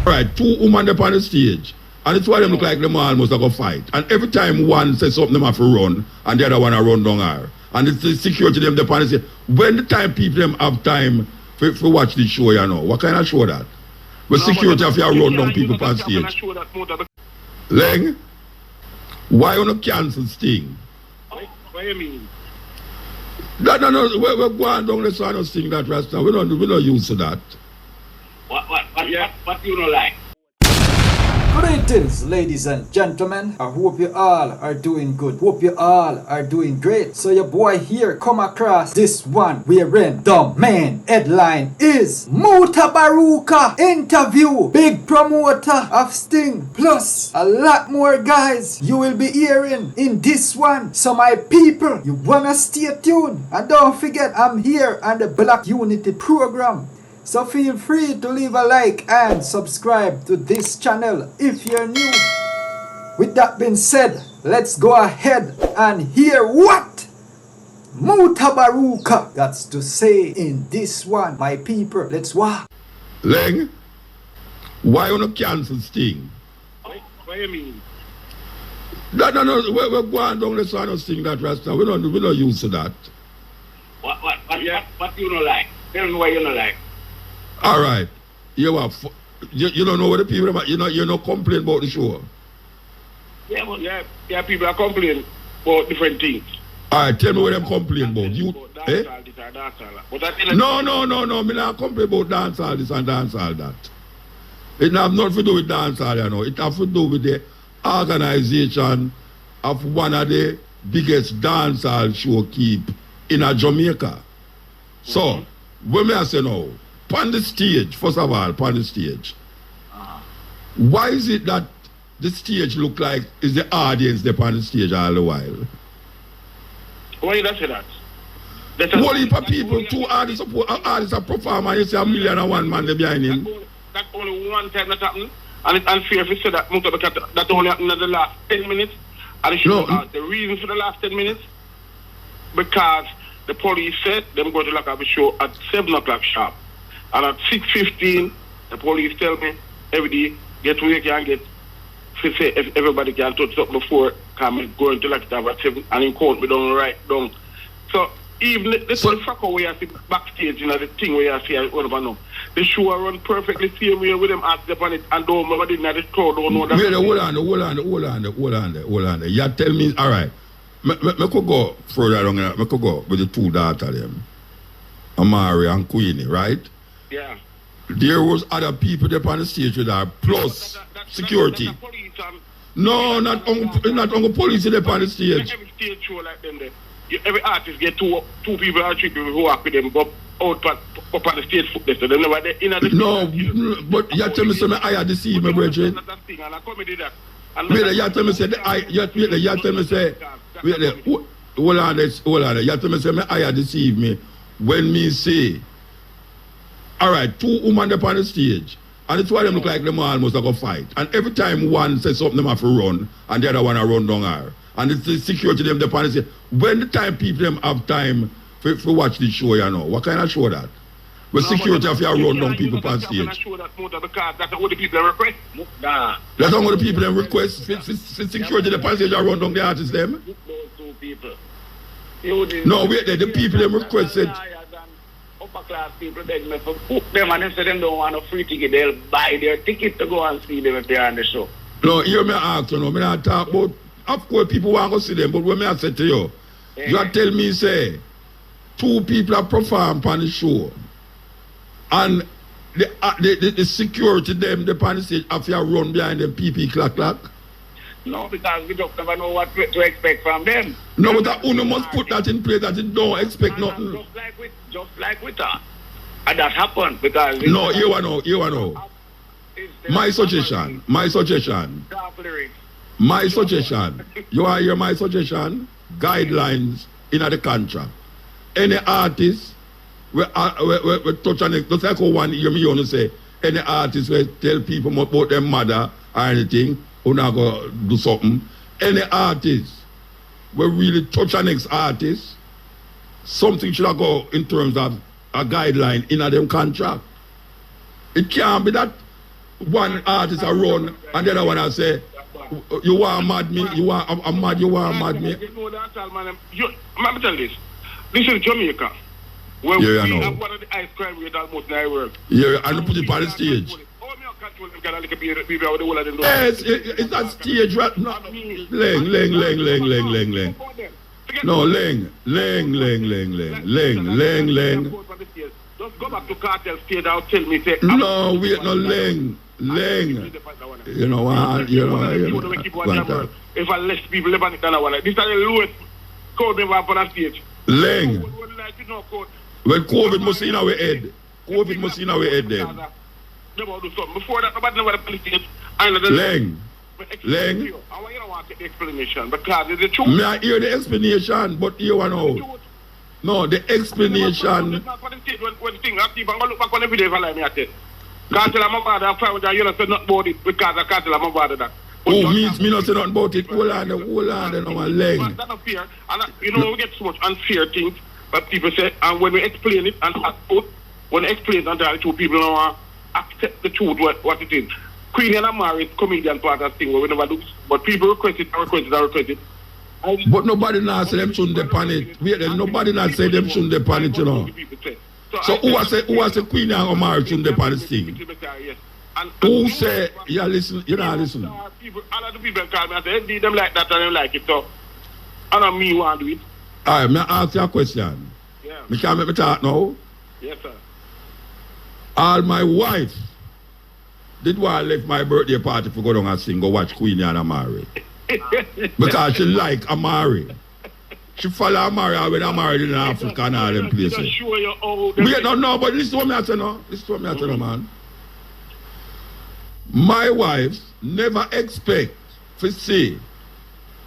Right, two women up on the stage. And it's why them look like them almost like a fight. And every time one says something, them have to run, and the other one a run down her. And it's the security them up on the stage. When the time people them have time for watch this show, you know, what kind of show that? But no, security have to run down people on stage. Leng, why you not cancel Sting? What do you mean? No, we're going down the side of Sting that Rasta. We don't use to that. What do you not like? Greetings, ladies and gentlemen. I hope you all are doing good. Hope you all are doing great. So your boy here come across this one wherein the main headline is Mutabaruka interview big promoter of Sting, plus a lot more guys you will be hearing in this one. So my people, you wanna stay tuned, and don't forget I'm here on the Black Unity program. So feel free to leave a like and subscribe to this channel if you're new. With that being said, let's go ahead and hear what Mutabaruka got to say in this one. My people, let's watch. Leng, why you not cancel Sting? What do you mean? No, we're going down the side of Sting that Rasta. We don't use to that. What do you not like? Tell me why you not like. All right, you don't know what the people about. You not complain about the show. Yeah, people are complaining about different things. All right, tell me what them complain about. You, eh? No. Me not complain about dance all this and dance all that. It have nothing to do with dance all, you know. It have to do with the organization of one of the biggest dance hall show keep in Jamaica. So, when me I say now, on the stage, first of all, on the stage, why is it that the stage look like is the audience there on the stage all the while? Why you say that? What heap of people, two artists are performing, you see a million and one man there behind him. That only one time that happened, and it's unfair if you say that that only happened in the last 10 minutes. And the reason for the last 10 minutes, because the police said them going to lock up the show at 7 o'clock sharp. And at 6:15, the police tell me every day, get where you can get, to say if everybody can touch up before, come going to like that at 7, and in court, we don't write down. So, even the fuck where you see backstage, you know, the thing where you see, I don't know, the show run perfectly same way with them acts upon it, and don't remember in the crowd, don't know that. Wait, hold on. You tell me, all right, I could go further along, I could go with the two daughters, them, Amari and Queenie, right? Yeah. There was other people there on the stage with her, plus security. No, not on the police there on the stage. Every stage show like them there. Every artist get two people or three people who work with them go out up on the stage foot there. So they never there in the no, but you tell me something I had deceived my brethren. Wait, you tell me say you tell me say hold on, you tell me say I had deceived me when me say all right, two women up on the stage, and it's why them look like them almost like a fight. And every time one says something, them have to run, and the other one a run down her. And it's the security them up on the stage. When the time people them have time for watch this show, you know, what kind of show that? But security have to run down people on stage. That's what the people request. Nah. That's what the people them request. For security the on stage and run down the artists them. No, wait there, the people them requested. Upper class people beg me for book them, and they say them don't want a free ticket. They'll buy their ticket to go and see them if they're on the show. No, hear me ask you know, me not talk about, of course people want to see them, but when me I say to you, you tell me say, two people are perform on the show, and the security them, the on the stage, have to run behind them, PP clack. No, because we don't never know what to expect from them. No, but that UNO must put that in place that it don't expect nothing. Just like with her. And that happened because... No, you know. My suggestion. You want to hear my suggestion? Guidelines in the contract. Any artist we touch on it, just like one hear me to say, any artist will tell people about their mother or anything, who not go do something. Any artist will really touch an ex-artist, something should go in terms of a guideline in a them contract. It can't be that one artist a run and the other one I say, you want mad me, you want I'm mad, you want mad me. Let me tell you this. This is Jamaica. Where Yeah, I we know. have one of the ice crime rates almost in the world. Yeah, and put it on the stage. Yes, it's not stage right now. Leng. No, Leng. Just go back to cartel stage and tell me, say, No, wait, no, Leng. You know what? If I less people live on it than I want, this is the lowest code we have on the stage. Leng. Well, COVID must in our head. COVID must in our head then. Before that, nobody never the stage. Leng. I want you to want the explanation because it's the truth. May I hear the explanation, but you want to. No, the explanation. When thing happen, I'm going to look back on every day if I like me at it. Cartel, I'm about that. I find you don't say nothing about it because I cartel, I'm about that. Oh, me not say nothing about it. Hold on, no, my leg. That's unfair. And you know, we get so much unfair things that people say, and when we explain it and when we explain it and tell the truth, people don't accept the truth, what it is. Queen and Amari is comedian part of the thing where we never do, but people request it. But nobody now say them shouldn't depend it. Nobody now say them shouldn't depend it, you know. So who was the Queen and Amari shouldn't depend this thing? Who say, yeah, listen, you know, listen. People, all of the people call me and say, hey, them like that and them like it, so I don't me want to do it. All right, may I ask you a question? Yeah. Me can't make me talk now. Yes, sir. All my wife did want to leave my birthday party for go down and sing, go watch Queen and Amari. Because she like Amari. She follow Amari when Amari in Africa and all them places. Just show you how Wait, no, but listen to what me I say now. Listen to what me I say now, man. My wife never expect to see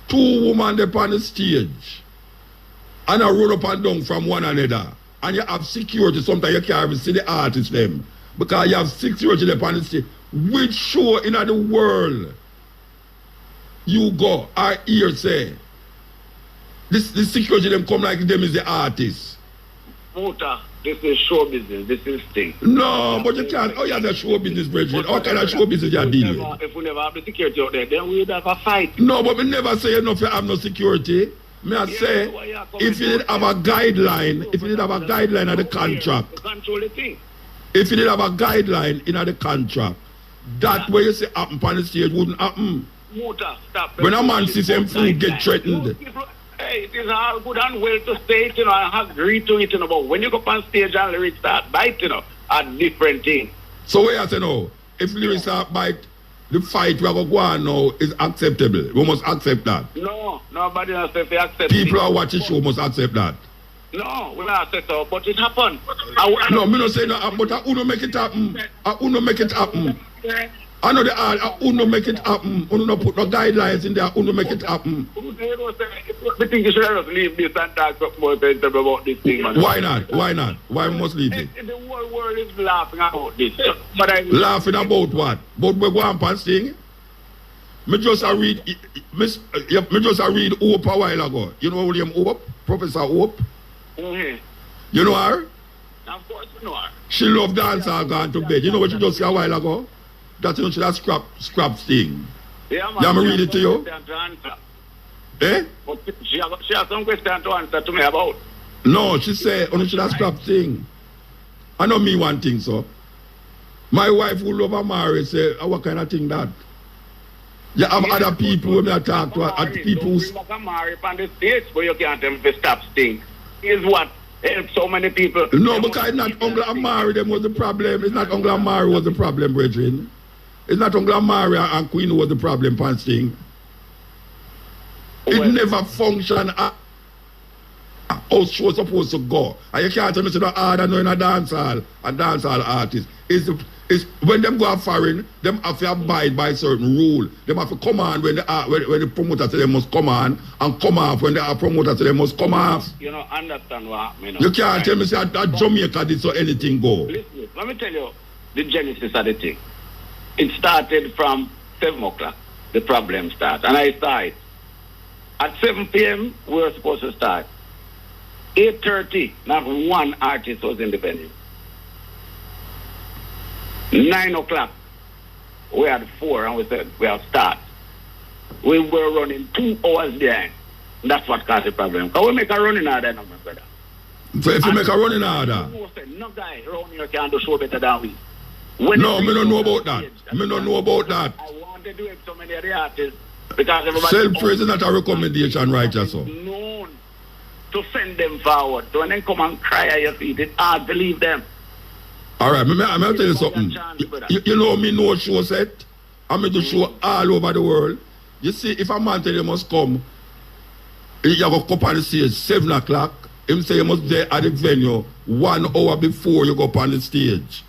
two women up on the stage and I run up and down from one another. And you have security, sometimes you can't even see the artists them. Because you have security up on the stage. Which show in the world you go, I hear say, this security them come like them is the artist. Muta, this is show business, this is thing. No, but you can't. Oh, yeah, the show business, Bridget. What kind of show business you are dealing with? If we never have the security out there, then we'd have a fight. No, but we never say enough you have no security. May I say, if you did have a guideline, if you did have a guideline in the contract, Control the thing. if you did have a guideline in the contract, that way you say happen on the stage wouldn't happen. Muta, stop. When a man sees him food get threatened. Hey, it is all good and well to say it, you know, and agree to it, you know, but when you go up on stage and lyrics start bite, you know, a different thing. So what you say now? If lyrics start bite, the fight we are going to go on now is acceptable. We must accept that. No, nobody has to say accept People it. are watching show must accept that. No, we not accept it, but it happened. No, me not say that, but I wouldn't make it happen. I wouldn't make it happen. I know the hard, I wouldn't make it happen. I wouldn't put no guidelines in there, I wouldn't make it happen. I think you should just leave this and talk more about this thing, man. Why not? Why not? Why we must leave it? The whole world is laughing about this. But Laughing about what? But we go on past thing. Me just a read Hope a while ago. You know William Hope? Professor Hope? Mm-hmm. You know her? Of course you know her. She loved dance and gone to bed. You know what she just said a while ago? That you know she that scrap thing. Yeah, man. Yeah, me read it to you. Eh? But she has some question to answer to me about. No, she said, oh, she that scrap thing. I know me one thing, so. My wife who love her marriage say, oh, what kind of thing that? You have other people when I talk to other people who... You can marry on the stage, but you can't tell them to stop sting. Is what helps so many people. No, because it's not Uncle Amari them was the problem. It's not Uncle Amari was the problem, brethren. It's not Uncle Amari and Queen who was the problem, pants thing. It never functioned how show supposed to go. And you can't tell me that harder knowing a dancehall artist. It's when them go foreign, them have to abide by certain rule. Them have to come on when the promoter say they must come on and come off when the promoter say they must come off. You know, understand what happened. You can't tell me that Jamaica did so anything go. Listen, let me tell you the genesis of the thing. It started from 7 o'clock. The problem started. And I saw it. At 7 p.m., we were supposed to start. 8:30, not one artist was in the venue. 9 o'clock, we had 4 and we said we have start. We were running 2 hours behind. That's what caused the problem. Because we make a running order now, my brother. So if you make a running order? No guy around here can do show better than we. No, me don't know about that. Me don't know about that. I want to do it so many of the artists because everybody... Self-praise is not a recommendation, right, so? Known to send them forward. So when they come and cry at your feet, it's hard to leave them. All right, I'm going to tell you something. You know me know show set. I make the show all over the world. You see, if a man tell you must come, you have to come on the stage 7 o'clock. Him say you must be there at the venue 1 hour before you go up on the stage.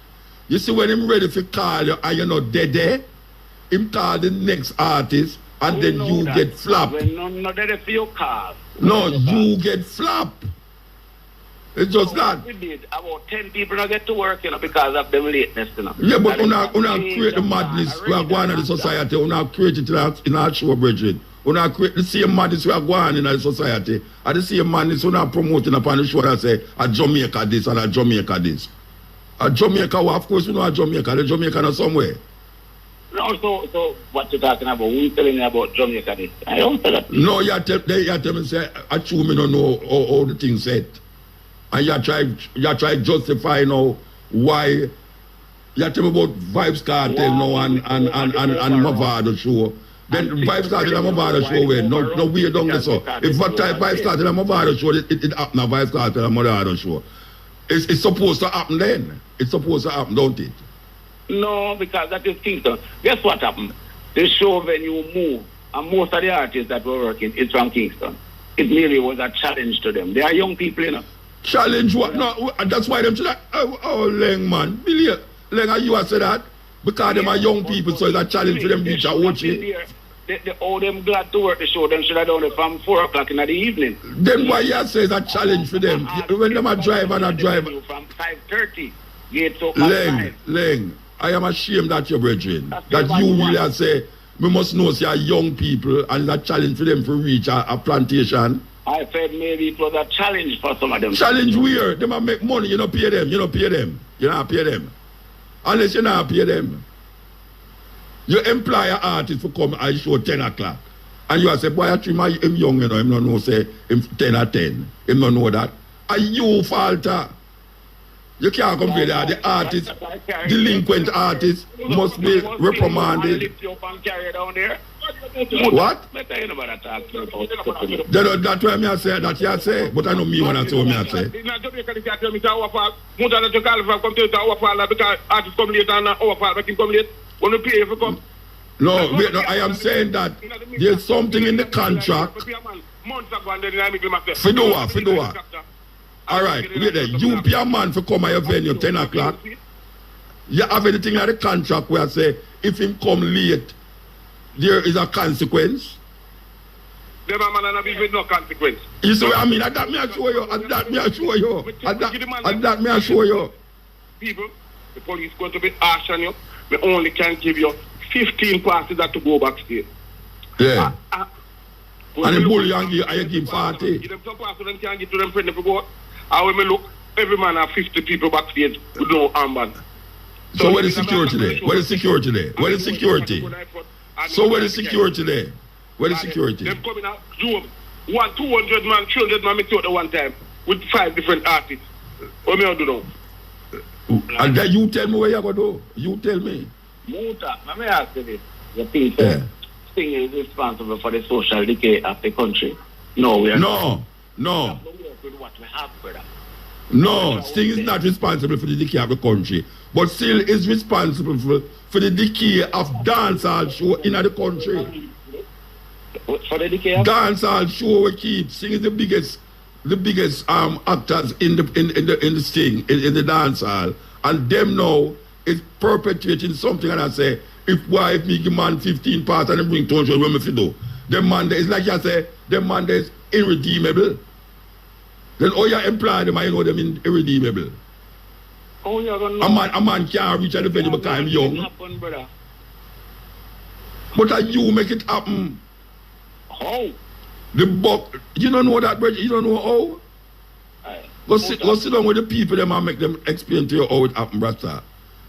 You see, when him ready to call you and you're not dead there, him call the next artist and then you get flapped. When not ready for your call. No, you get flapped. It's just that. We did. About 10 people not get to work, because of them lateness, Yeah, but we not create the madness we are going in the society. We not create it in our show, Bridget. We not create the same madness we are going in the society. And the same madness we not promoting upon the show that say, a Jamaica this and a Jamaica this. A Jamaica, well, of course we know a Jamaica. The Jamaica not somewhere. No, so what you talking about? We telling you about Jamaica this. I don't tell that. No, you tell me, say, I true me don't know how the thing said. And you try justify now why you tell me about Vibes Cartel now and Mavado show. Then Vibes Cartel and Mavado show where no we don't get so. If what type Vibes Cartel and Mavado show it happen now Vibes Cartel and Mavado show. It's supposed to happen then. It's supposed to happen, don't it? No, because that is Kingston. Guess what happened? The show venue moved and most of the artists that were working is from Kingston. It really was a challenge to them. They are young people, Challenge what? No, that's why them should have, Leng, man. Billy, Leng, you have said that? Because them are young people, so it's a challenge for them to reach out. They all them glad to work the show, them should have done it from 4 o'clock in the evening. Then why you say it's a challenge for them? When them are drive and a drive. From 5:30, gates open. Leng, I am ashamed that you're brethren. That you really say, we must know say are young people and it's a challenge for them to reach a plantation. I said maybe it was a challenge for some of them. Challenge where? They might make money, you don't pay them. You don't pay them. You don't pay them. Unless you don't pay them. You employ an artist to come and show 10 o'clock. And you say, boy, I'm young, him don't know, say, him 10 or 10. Him don't know that. And you falter. You can't compare that. The artist, delinquent artist, must be reprimanded. What? That's why I say that you say, but I know me when I say what I say. No, wait, no, I am saying that there's something in the contract. Fidua. All right, wait there. You pay a man for come at your venue 10 o'clock. You have anything in the contract where I say, if him come late, there is a consequence. Them a man and a no consequence. You see what I mean? That me I show you. That me I show you. That me I show you. People, the police going to be harsh on you. We only can give you 15 passes that to go backstage. Yeah. And the bully and give 40. Give them some passes and can get to them friendly for go. And when we look, every man have 50 people backstage with no armband. So where is security there? Where is security there? Where is security? So where is security there? Where is security? Them coming out, Zoom. 200 man, 300 man, make at one time with 5 different artists. What me I do now? And then you tell me where you going to do. You tell me. Muta, let me ask you this. You think Sting is responsible for the social decay of the country? No, we are not. No. With what we have, brother. No, Sting is not responsible for the decay of the country, but still is responsible for the decay of dancehall show in the country. For the decay of dancehall show we keep. Sting is the biggest actors in the Sting in the dancehall, and them now is perpetuating something. And I say, if me give man 15 parts and they bring 200, what me fi do? Them man there is like I say, them man there is irredeemable. Then all you employ them, I know them irredeemable. Oh, you're gonna a man can't reach at the venue because I'm young. Happen, brother. But you make it happen. How? The buck, you don't know that, brother. You don't know how. Go sit down with the people them and make them explain to you how it happened, brother.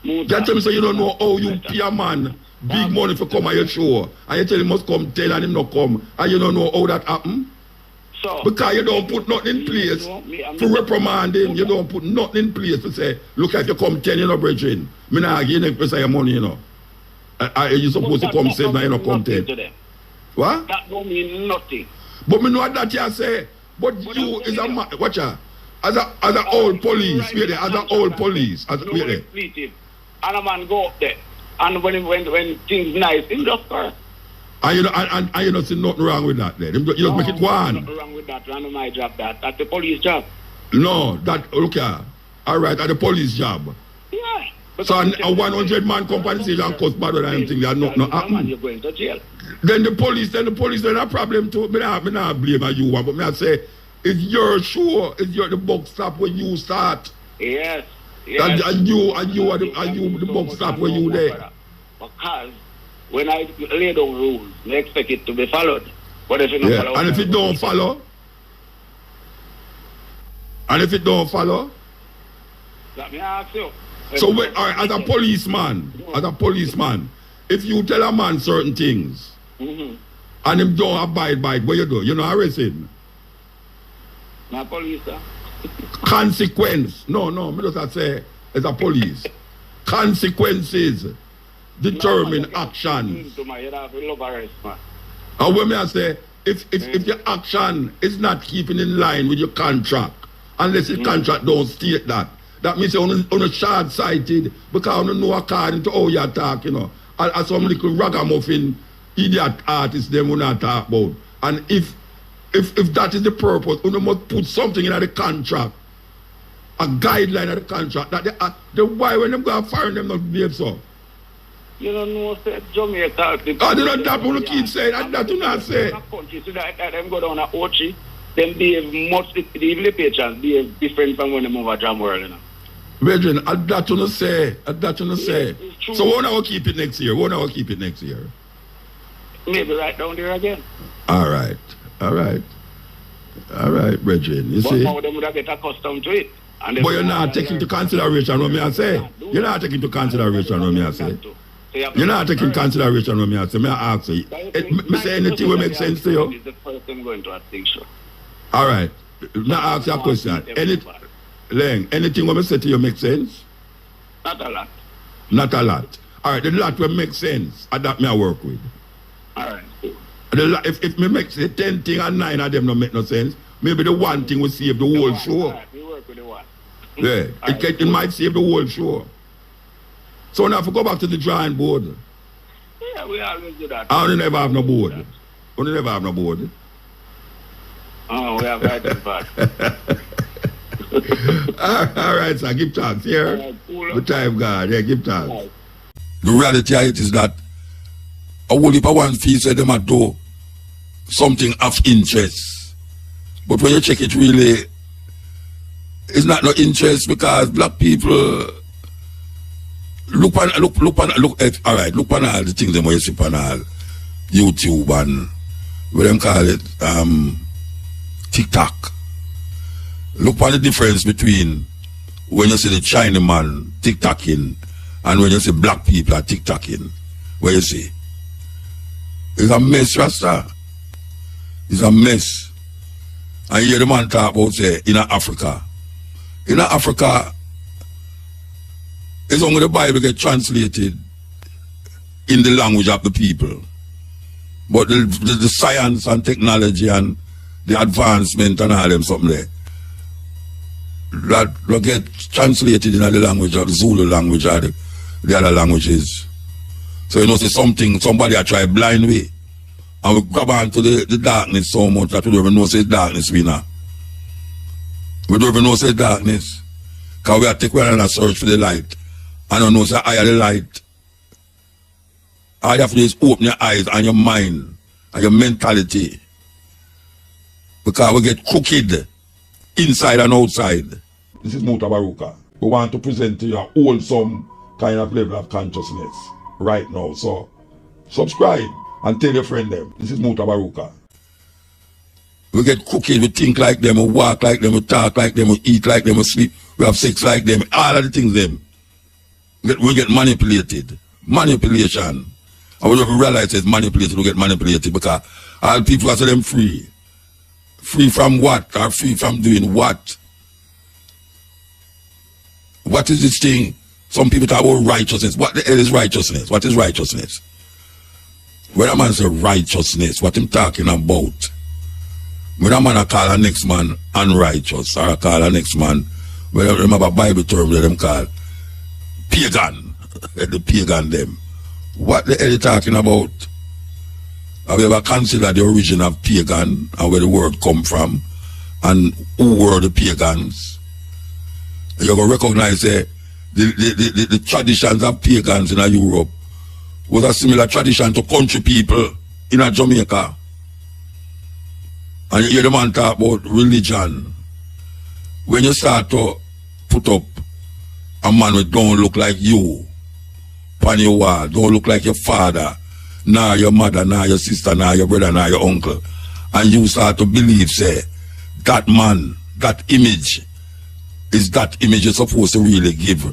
You tell me so you don't know how you pay a man big money for come on your show, and you tell him must come 10 and him not come, and you don't know how that happen? So, because you don't put nothing in place to reprimand him. You don't put nothing in place to say, look, if you come 10, you know, brethren, me not give you next your money, you know. You supposed to come 7 and you know come 10. What? That don't mean nothing. But me know that you say, but you is a man, watch out. As a old police, wait there, as a old police, wait there. And a man go up there, and when things nice, him just first. And you don't see nothing wrong with that then. You just make it one. Nothing wrong with that, and my job that. That's the police job. No, that, okay. Alright, that's the police job. Yeah. So a 100 man compensation cost better than anything that not happen. You're going to jail. Then the police then a problem too. Me not blame you one, but me I say it's your show, it's your the buck stop when you start. Yes. And you the buck stop when you there. Because when I lay down rules, I expect it to be followed. But if you don't follow, and if it don't follow, let me ask you. So as a policeman, if you tell a man certain things, and him don't abide by it, what you do? You know arrest him. Not police, sir. Consequence. No, me just say as a police. Consequences determine actions. And when I say if your action is not keeping in line with your contract, unless the contract don't state that means you're on a short-sighted because you know according to how you talk, you know. As some little ragamuffin idiot artists them will not talk about. And if that is the purpose, you must put something in the contract, a guideline of the contract that the why when them go and fire them not behave so. You don't know, say Jamaica. They don't that people keep saying that do not say. Country, so that them go down to Ochi, them behave much the patrons behave different from when they move to Jam World, you know. Brethren, that you not say. So why not keep it next year? Maybe right down there again. All right, brethren. You see? But them would get accustomed to it. But you're not taking into consideration what me I say. You're not taking into consideration what me I say. You're not taking consideration what me I say. May I ask you? Me say anything will make sense to you? All right. Now I ask you a question. Anything what me say to you make sense? Not a lot. All right. The lot will make sense. And that me I work with. All right. If me make say 10 things and 9 of them don't make no sense, maybe the one thing will save the whole show. Right, we work with the one. Yeah, it might save the whole show. So now if we go back to the drawing board. Yeah, we always do that. I only never have no board. Oh, we have writing pad. All right, sir, give thanks here. The time, God, yeah, give thanks. The reality of it is that a whole heap of one fee said them at do something of interest. But when you check it really, it's not no interest because black people look on all the things them you see on all YouTube and what them call it TikTok. Look on the difference between when you see the China man TikToking and when you see black people are TikToking. What you see? It's a mess, Rasta. It's a mess. And you hear the man talk about say in Africa. In Africa, it's only the Bible get translated in the language of the people. But the science and technology and the advancement and all them something there, that will get translated in the language of the Zulu language or the other languages. So you know, say somebody I try blind way. And we grab on to the darkness so much that we don't even know say darkness we now. We don't even know say darkness. Because we are taking one and a search for the light. I don't know say I are the light. All you have to do is open your eyes and your mind and your mentality. Because we get crooked inside and outside. This is Mutabaruka. We want to present to you a wholesome kind of level of consciousness right now. So subscribe and tell your friend them. This is Mutabaruka. We get crooked, we think like them, we walk like them, we talk like them, we eat like them, we sleep, we have sex like them, all of the things them. We get manipulated. Manipulation. And when you realize it's manipulated, you get manipulated because all people are them free. Free from what? Or free from doing what? What is this thing? Some people talk about righteousness. What the hell is righteousness? What is righteousness? When a man says righteousness, what him talking about? When a man call a next man unrighteous, or call a next man, when I remember Bible term that them call pagan, the pagan them. What the hell you talking about? Have you ever considered the origin of pagan and where the word come from and who were the pagans? You're going to recognize the traditions of pagans in Europe was a similar tradition to country people in Jamaica. And you hear the man talk about religion. When you start to put up a man who don't look like you on your wall, don't look like your father, nor your mother, nor your sister, nor your brother, nor your uncle, and you start to believe, say, that man, that image, is that image you're supposed to really give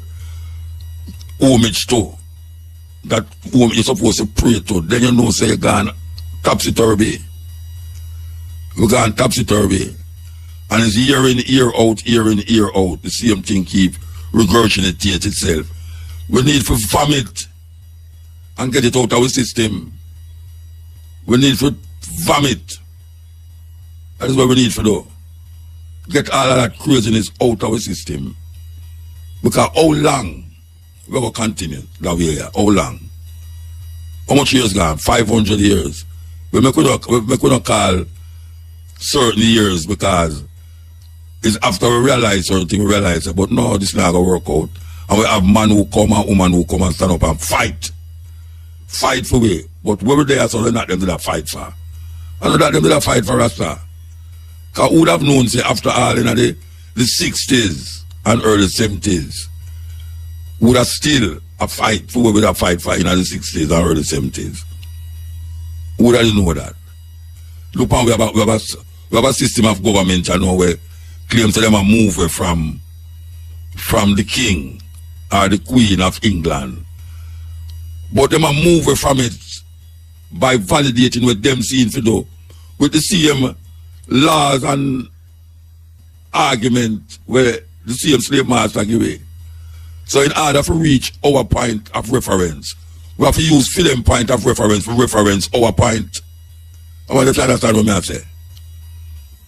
homage to, that you're supposed to pray to, then you know, say, you're gone topsy-turvy. You're gone topsy-turvy. And it's year in, year out, year in, year out. The same thing keep regurgitating itself. We need to vomit and get it out of our system. We need to vomit. That is what we need to do. Get all of that craziness out of our system. Because how long we will continue that way? How long? How much years gone? 500 years. We couldn't call certain years because it's after we realize certain things, we realize that, but no, this is not going to work out. And we have man who come and woman who come and stand up and fight. Fight for we. But we were there, so they're not them to that fight for. And not them to that fight for us, sir. Because who would have known, say, after all, in the 60s and early 70s, would have still a fight for we would have fight for in the 60s and early 70s. Who would have known that? Look, we have a system of government, you know, where claims that them are move from the king or the queen of England. But them are move from it by validating what them seeing to do with the same laws and argument where the same slave master give away. So in order to reach our point of reference, we have to use for them point of reference for reference our point. I want to understand what I say.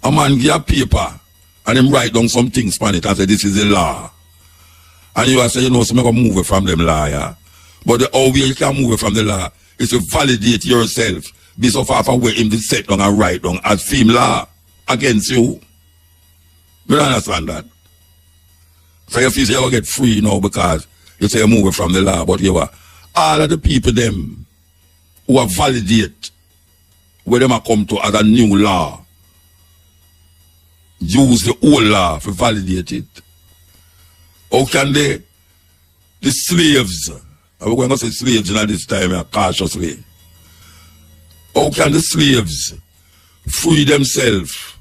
A man give a paper and him write down some things on it and say this is the law. And you say, you know, so I'm going to move it from them law, yeah? But the only way you can move it from the law is to validate yourself. Be so far away him to set down and write down as film law against you. You understand that? So you feel you get free now because you say you move it from the law, but you are all of the people them who are validate where them are come to as a new law. Use the old law to validate it. How can the slaves, I'm going to say slaves in this time cautiously, how can the slaves free themselves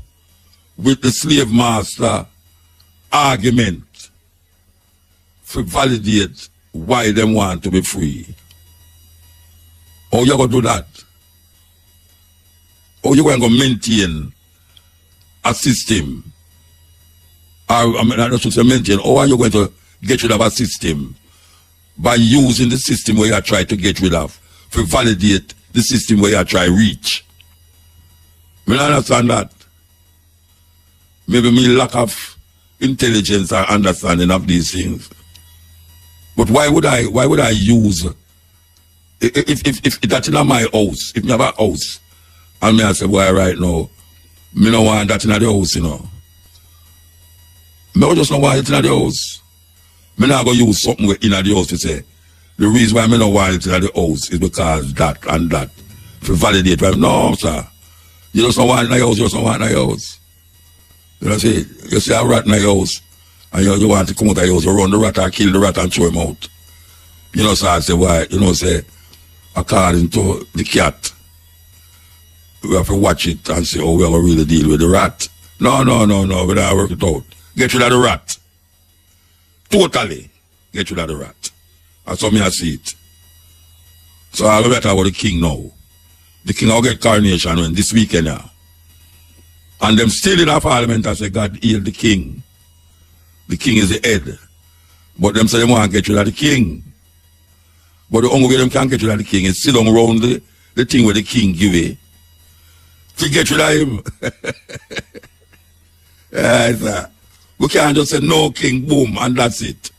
with the slave master argument to validate why they want to be free? How you going to do that? How you going to maintain a system? I mean, I should say maintain. How are you going to get rid of a system? By using the system where you try to get rid of, to validate the system where you try to reach. I understand that. Maybe me lack of intelligence or understanding of these things. But why would I use if that's in my house, if you have a house, and me I say, boy, right now, me don't want that in the house, you know. Me just don't want it in the house. Me not going to use something in the house to say, the reason why me don't want it in the house is because that and that. To validate, right? No, sir. You just don't want it in the house, you just don't want it in the house. You know, you see a rat in the house, and you want to come out of the house, you run the rat and kill the rat and throw him out. You know, sir, I say, why? You know, say, according to the cat, we have to watch it and say, oh, we have to really deal with the rat. No, we don't work it out. Get rid of the rat. Totally get rid of the rat. That's how me I see it. So I'll talk about the king now. The king will get coronation when this weekend now. And them still in our parliament and say, God heal the king. The king is the head. But them say they want to get rid of the king. But the only way them can get rid of the king is sit down around the thing where the king give it. To get rid of him. We can't just say no king, boom, and that's it.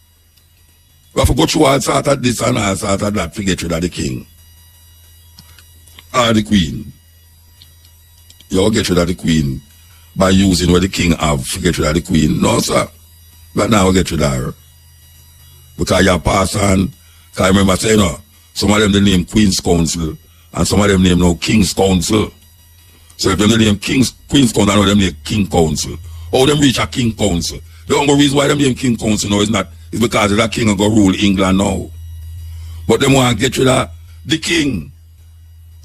We have to go through all sort of this and all sort of that to get rid of the king. Or the queen. You'll get rid of the queen by using what the king have to get rid of the queen. No, sir. But now we'll get rid of her. Because you pass on. Because I remember saying, some of them they name Queen's Council and some of them name no King's Council. So if they name Queen's Council, I know them name King Council. How them reach a King Council? The only reason why them name King Council now is because that king will go rule England now. But them want to get rid of the king.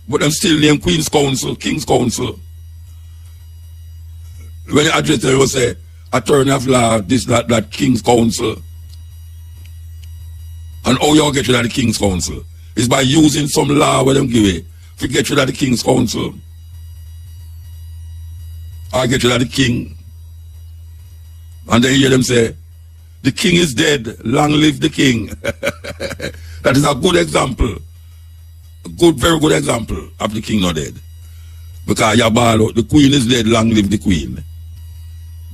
But them still name Queen's Council, King's Council. When you address them, you say, attorney of law, this, that King's Council. And how you get rid of the King's Council is by using some law where them give it to get rid of the King's Council. Or get rid of the king. And then you hear them say, the king is dead, long live the king. That is a good example. A good, very good example of the king not dead. Because the queen is dead, long live the queen.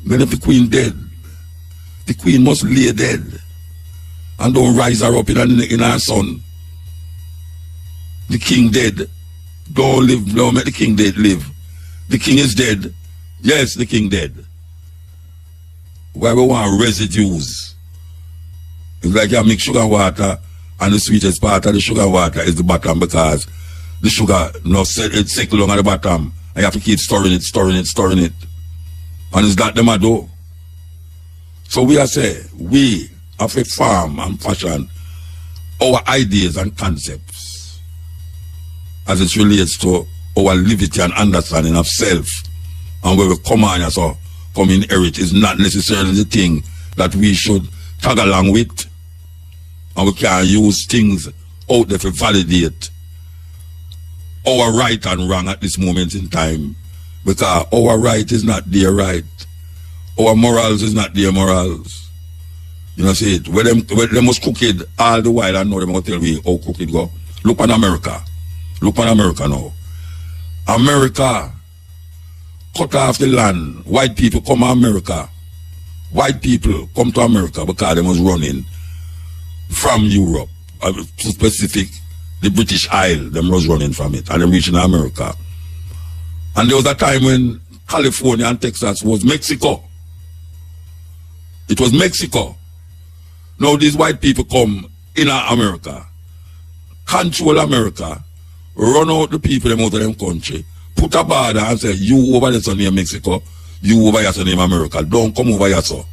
Then if the queen dead, the queen must lay dead. And don't rise her up in her son. The king dead. Don't live, don't make the king dead live. The king is dead. Yes, the king dead. Why we want residues? It's like you mix sugar and water, and the sweetest part of the sugar and water is the bottom, because the sugar it's settle along at the bottom, and you have to keep stirring it. And it's that them a do. So we are say, we have a farm and fashion our ideas and concepts as it relates to our liberty and understanding of self, and where we come on and so come inherit is not necessarily the thing that we should tag along with, and we can use things out there to validate our right and wrong at this moment in time, because our right is not their right, our morals is not their morals. You know, see it. Where them was crooked all the while, and now them going to tell me how crooked go. Look on America. Look on America now. America cut off the land. White people come to America. White people come to America because they was running from Europe. Specific, the British Isle, them was running from it, and them reaching America. And there was a time when California and Texas was Mexico. It was Mexico. Now these white people come in America, control America, run out the people them out of them country, put a border and say, you over there so near Mexico, you over here so near America, don't come over here so.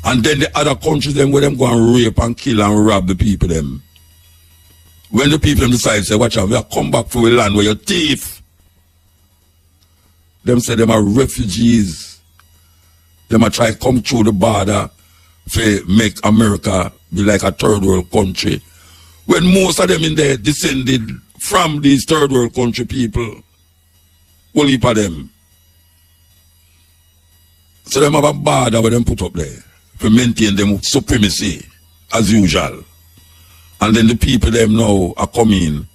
And then the other countries them where them go and rape and kill and rob the people them. When the people them decide, say, watch out, we are come back from a land where you're thief. Them say them are refugees. Them are try to come through the border to make America be like a third world country. When most of them in there descended from these third world country people. One heap of them. So them have a border where them put up there to maintain them supremacy as usual. And then the people them now are coming.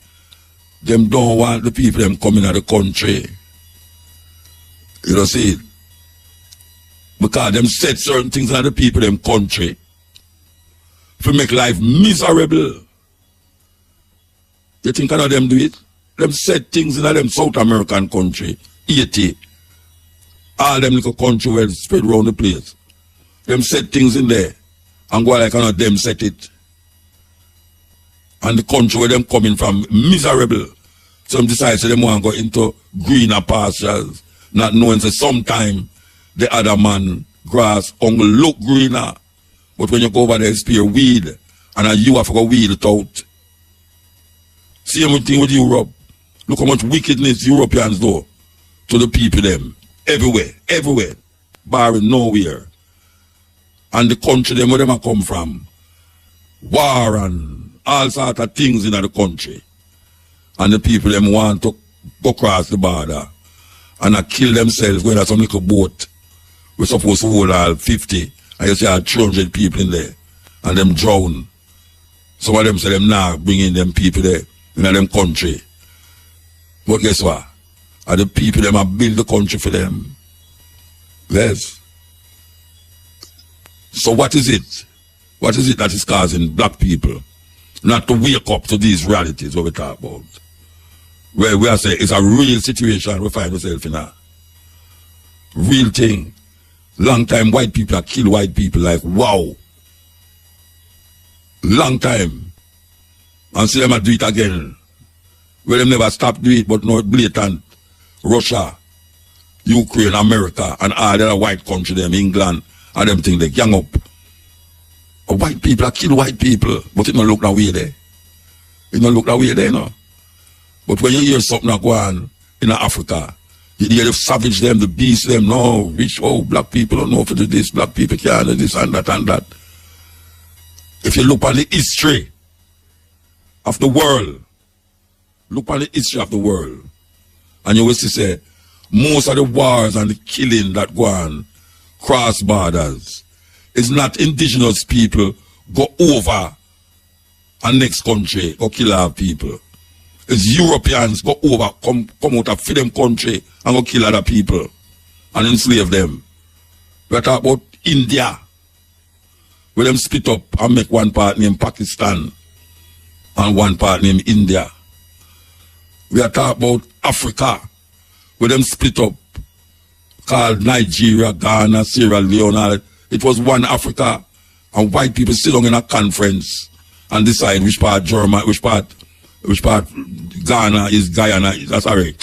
Them don't want the people them coming out of the country. You know, see it? Because them set certain things in the people them country to make life miserable. You think how them do it? Them set things in them South American country, Haiti, all them little country where spread around the place. Them set things in there and go like them set it. And the country where them coming from miserable. Some decide so them want to go into greener pastures, not knowing that sometime the other man grass only look greener. But when you go over there, it's pure weed. And you have to go weed it out. Same thing with Europe. Look how much wickedness Europeans do to the people them. Everywhere. Barring nowhere. And the country them where them come from. War and all sort of things in the country. And the people them want to go across the border and kill themselves going to some little boat. We're supposed to hold all 50 and you see all 200 people in there and them drown. Some of them say them now bringing them people there in them country. But guess what? And the people them have built the country for them. Yes. So what is it? What is it that is causing black people not to wake up to these realities what we talk about? Where we are saying it's a real situation we find ourselves in a real thing. Long time white people have killed white people like wow. Long time. And see them do it again. Well, them never stop doing it, but no blatant. Russia, Ukraine, America, and all the other white country, them England, and them things they gang up. White people are kill white people, but it don't look that way there. It don't look that way there, no. But when you hear something that go on in Africa, you hear the savage them, the beast them, no, rich, black people don't know for this, black people can't do this and that and that. If you look at the history of the world, look at the history of the world, and you will see say, most of the wars and the killing that go on cross borders is not indigenous people go over a next country or kill our people. It's Europeans go over, come out of them country and go kill other people and enslave them. We talk about India, where them split up and make one part named Pakistan and one part named India. We are talking about Africa, where them split up, called Nigeria, Ghana, Sierra Leone. It was one Africa, and white people sit down in a conference and decide which part Ghana is Guyana, sorry,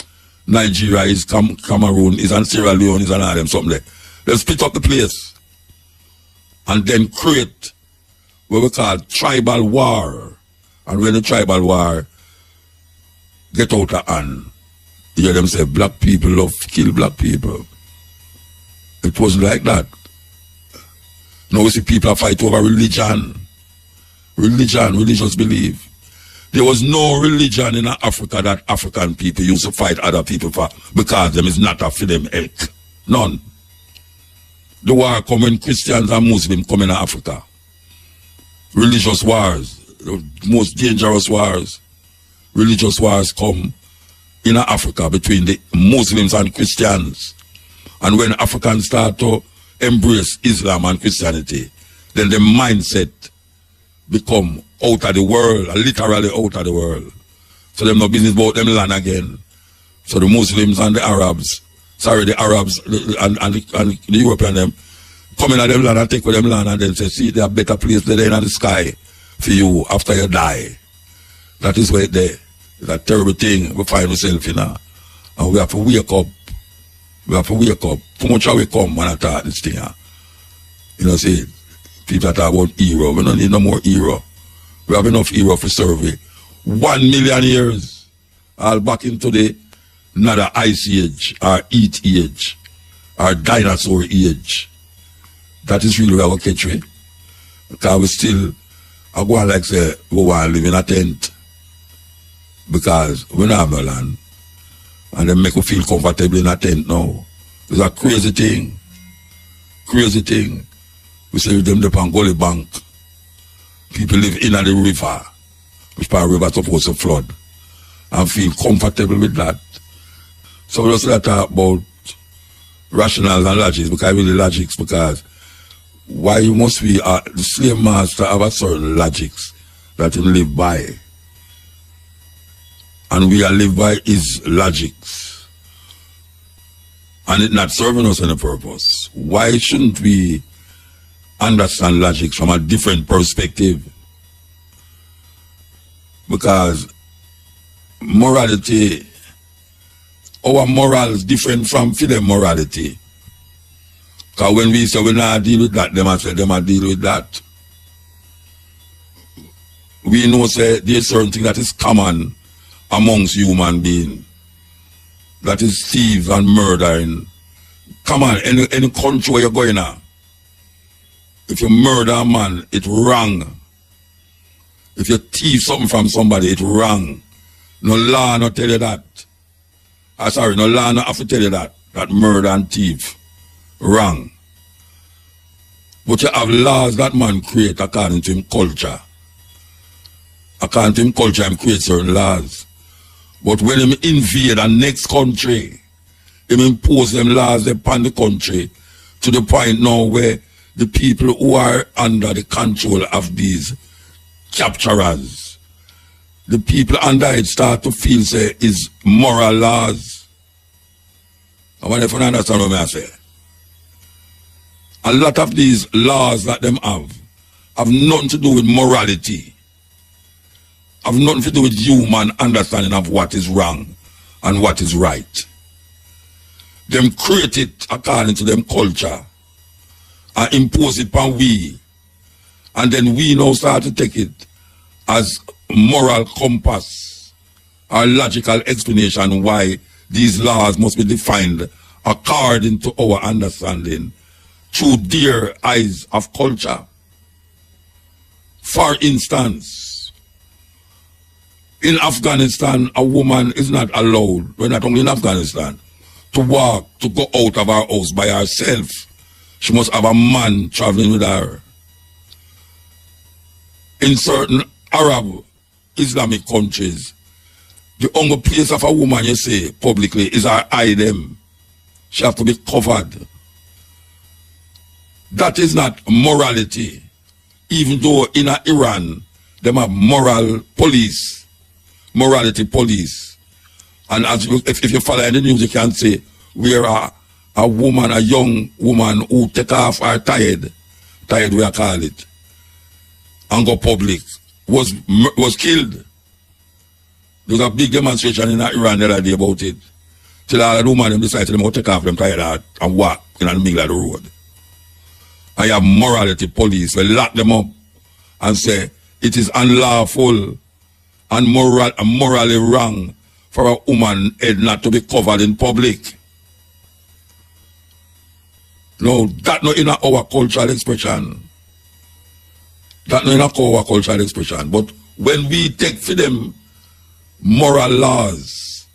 Nigeria is Cameroon, is and Sierra Leone is and all them something there. They split up the place and then create what we call tribal war. And when the tribal war get out of hand, you hear them say black people love kill black people. It wasn't like that. Now we see people fight over religion. Religious belief. There was no religion in Africa that African people used to fight other people for because them is not a for them elk. None. The war come when Christians and Muslims come in Africa. Religious wars, the most dangerous wars. Religious wars come in Africa between the Muslims and Christians. And when Africans start to embrace Islam and Christianity, then the mindset become out of the world, literally out of the world. So them no business about them land again. So the Muslims and the Arabs and the European them come in at them land and take with them land and then say, see, there are better place there in the sky for you after you die. That is where there. It's a terrible thing we find ourselves in now. And we have to wake up. We have to wake up. Too much how we come when I talk this thing. You know, see, people talk about hero. We don't need no more hero. We have enough hero for survey. 1 million years. All back into the another ice age or heat age or dinosaur age. That is really our catchway. Because we still, I go on like say, we want to live in a tent. Because we don't have no land. And they make you feel comfortable in a tent now. It's a crazy thing. Crazy thing. We say them the Pangoli Bank. People live in the river, which part of the river is supposed to flood. And feel comfortable with that. So we just talk about rationals and logics, because really logics, because why must we, the slave master have a certain logics that he live by. And we are live by his logics. And it's not serving us any purpose. Why shouldn't we understand logics from a different perspective? Because morality, our moral is different from their morality. Because when we say we not deal with that, them say them deal with that. We know say there's certain thing that is common amongst human beings. That is thieves and murdering. Come on, any country where you're going now, if you murder a man, it's wrong. If you thief something from somebody, it's wrong. No law not tell you that. Sorry, no law not have to tell you that. That murder and thief. Wrong. But you have laws that man create according to him culture. According to him culture, him create certain laws. But when him invade a next country, him impose them laws upon the country to the point now where the people who are under the control of these capturers, the people under it start to feel say is moral laws. I wonder if you understand what I say. A lot of these laws that them have nothing to do with morality, have nothing to do with human understanding of what is wrong and what is right. Them create it according to them culture and impose it upon we. And then we now start to take it as moral compass or logical explanation why these laws must be defined according to our understanding through their eyes of culture. For instance, in Afghanistan, a woman is not allowed, we're not only in Afghanistan, to walk, to go out of her house by herself. She must have a man traveling with her. In certain Arab Islamic countries, the only place of a woman you say publicly is her item. She have to be covered. That is not morality. Even though in Iran, them have moral police, morality police. And as you, if you follow in the news, you can say where a woman, a young woman who take off her tired we call it, and go public, was killed. There was a big demonstration in Iran the other day about it. Till all the women decided to take off them tired and walk in the middle of the road. I have morality police will lock them up and say it is unlawful and morally wrong for a woman head not to be covered in public. No, that not in our cultural expression. That not in our cultural expression. But when we take for them moral laws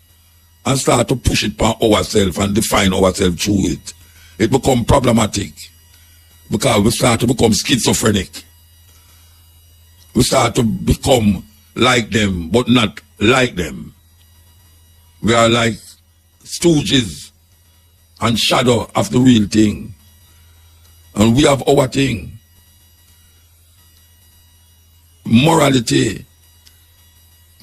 and start to push it upon ourselves and define ourselves through it, it becomes problematic. Because we start to become schizophrenic. We start to become like them, but not like them. We are like stooges and shadow of the real thing. And we have our thing. Morality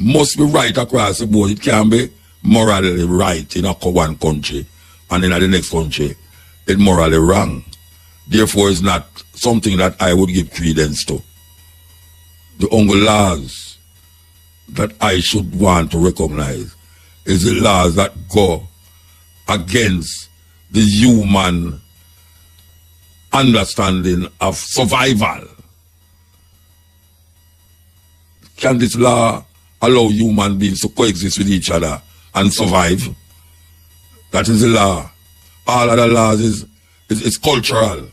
must be right across the board. It can be morally right in one country, and in the next country, it's morally wrong. Therefore, it's not something that I would give credence to. The only laws that I should want to recognize is the laws that go against the human understanding of survival. Can this law allow human beings to coexist with each other and survive? That is the law. All other laws is cultural.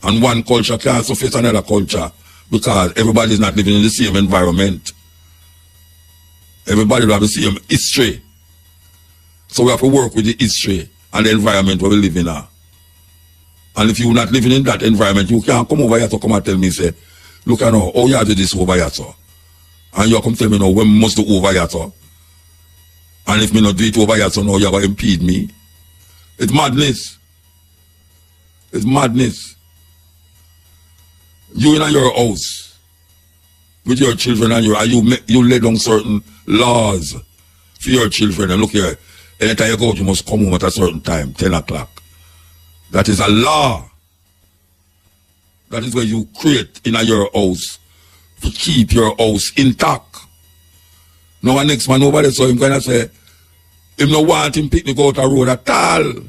And one culture can't face another culture because everybody is not living in the same environment. Everybody will have the same history. So we have to work with the history and the environment where we live in now. And if you're not living in that environment, you can't come over here to come and tell me, say, look at now, oh, you have to do this over here, so. And you come tell me now, when must do over here, so. And if me not do it over here, so now you're going to impede me. It's madness. It's madness. You in your house with your children and you lay down certain laws for your children. And look here, anytime you go out, you must come home at a certain time, 10 o'clock. That is a law. That is where you create in your house to keep your house intact. Now, the next man over there, so him going to say, him no want him pick me go out the road at all.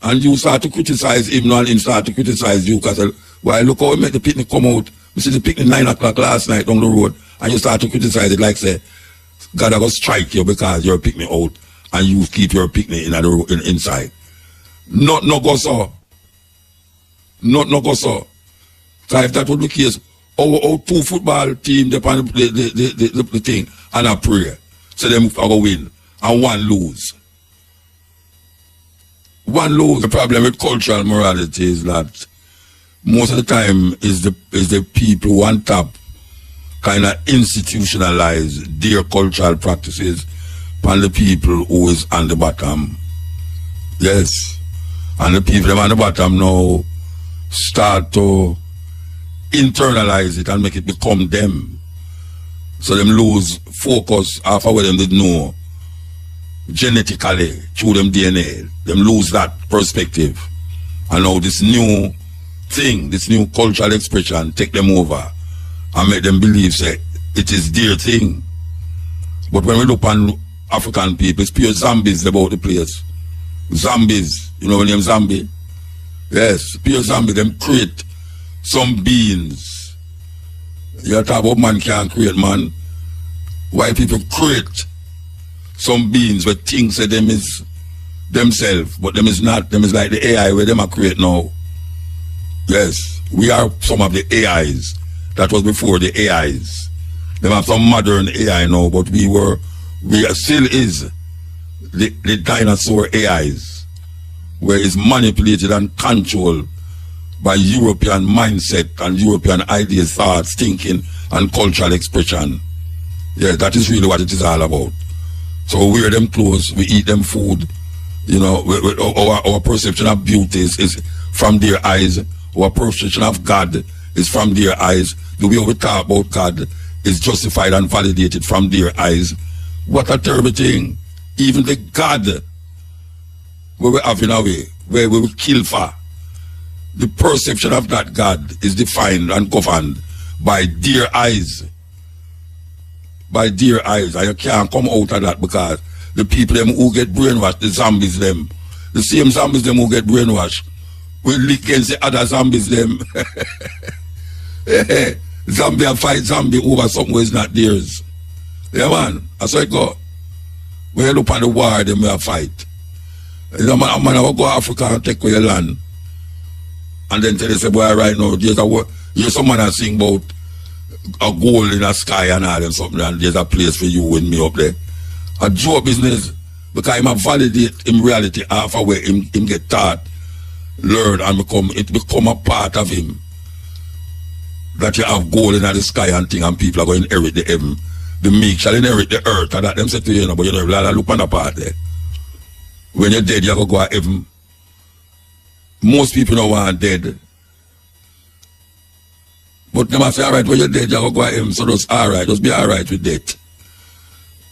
And you start to criticize him now, and him start to criticize you because, well, look how we make the picnic come out. We see the picnic 9 o'clock last night down the road, and you start to criticize it like, say, God I go strike you because you're picnic out and you keep your picnic inside. No go so. No go so. So if that would be the case, our two football team depend the thing and a prayer. So them are going to win and one lose. One lose. The problem with cultural morality is that most of the time is the people who on top kind of institutionalize their cultural practices and the people who is on the bottom. Yes. And the people on the bottom now start to internalize it and make it become them. So them lose focus after what them did know genetically through them DNA. Them lose that perspective. And now this new thing, this new cultural expression take them over and make them believe say it is their thing. But when we look on African people, it's pure zombies about the place. Zombies. You know the name zombie? Yes, pure zombie. Them create some beings. You talk about man can't create man. White people create some beings where things say them is themselves, but them is not. Them is like the AI where them are create now. Yes, we are some of the AIs. That was before the AIs. Them have some modern AI now, but we still is the dinosaur AIs, where it's manipulated and controlled by European mindset and European ideas, thoughts, thinking, and cultural expression. Yeah, that is really what it is all about. So we wear them clothes, we eat them food. You know, our perception of beauty is from their eyes. Our perception of God is from their eyes. The way we talk about God is justified and validated from their eyes. What a terrible thing. Even the God where we have in a way, where we will kill for, the perception of that God is defined and governed by their eyes. By their eyes. And you can't come out of that because the people them who get brainwashed, the zombies them, the same zombies them who get brainwashed, will lick against the other zombies them. Zombie and fight zombie over something where it's not theirs. Yeah man, that's how it go. When you look at the war, them will fight. A man will go to Africa and take away your land. And then tell you, say, boy, right now, there's someone that sing about a goal in the sky and all and something, and there's a place for you and me up there. A joke business, because him a validate in reality after where him get taught, learn, and become a part of him. That you have gold in the sky and thing, and people are going to inherit the heaven. The meek shall inherit the earth, and that them say to you, but you know, look on the part there. When you're dead, you're going to go to heaven. Most people don't want dead. But they must say, alright, when you're dead, you're going to go to heaven, so just alright, just be alright with death.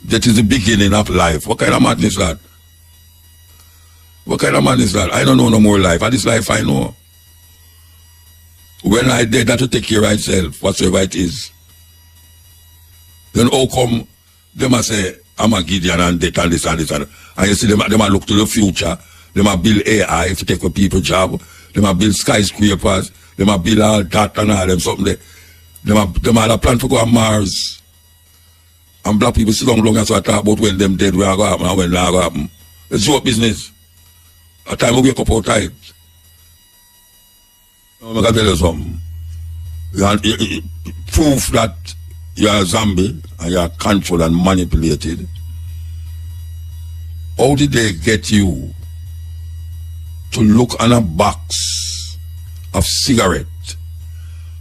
That is the beginning of life. What kind of madness is that? What kind of madness is that? I don't know no more life. And this life I know. When I dead, that will take care of itself, whatsoever it is. Then how come they must say, I'm a Gideon and death and this and this and you see them look to the future. They might build AI if you take a people job. They might build skyscrapers. They might build all that and all them something there. They might have a plan to go on Mars. And black people sit down long and so I talk about when them dead, when I go happen and when they go happen. It's your business. A time we wake up outside. I'm going to tell you something. Proof that you're a zombie and you're controlled and manipulated. How did they get you to look on a box of cigarette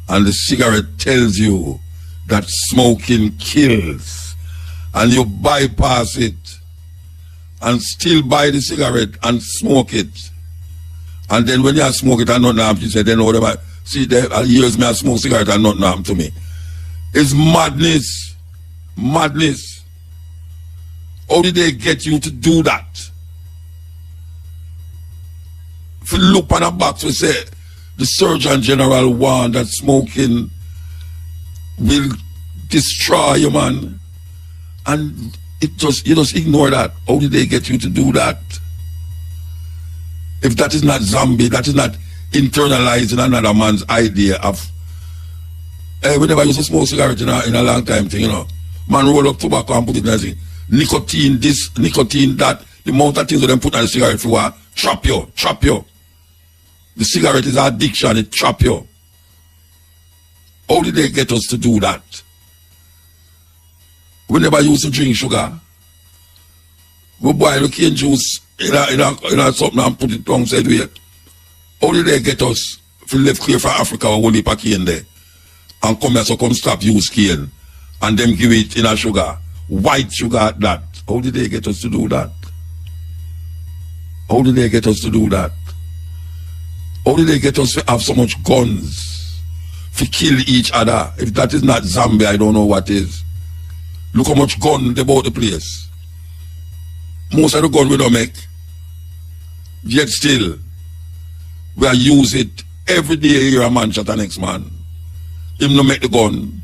and the cigarette tells you that smoking kills and you bypass it and still buy the cigarette and smoke it, and then when you smoke it and nothing happens, you say, then what about, see, years me I smoke cigarette and nothing happens to me. It's madness. Madness. How did they get you to do that? If you look on a box, we say, the Surgeon General warned that smoking will destroy you, man. And you just ignore that. How did they get you to do that? If that is not zombie, that is not internalizing another man's idea of, we never used to smoke cigarette in a long time thing, you know. Man roll up tobacco and put it in a nicotine this, nicotine that. The amount of things that them put on the cigarette for trap you. The cigarette is addiction, it trap you. How did they get us to do that? We never used to drink sugar. We boil the cane juice in a something and put it down side way. How did they get us to live clear for Africa or only pack cane there? And come here so come stop use cane and then give it in a sugar. White sugar at that. How did they get us to do that? How did they get us to do that? How did they get us to have so much guns? To kill each other? If that is not Zambia, I don't know what is. Look how much gun they bought the place. Most of the gun we don't make. Yet still, we are use it every day here a man shot the next man. Him no make the gun.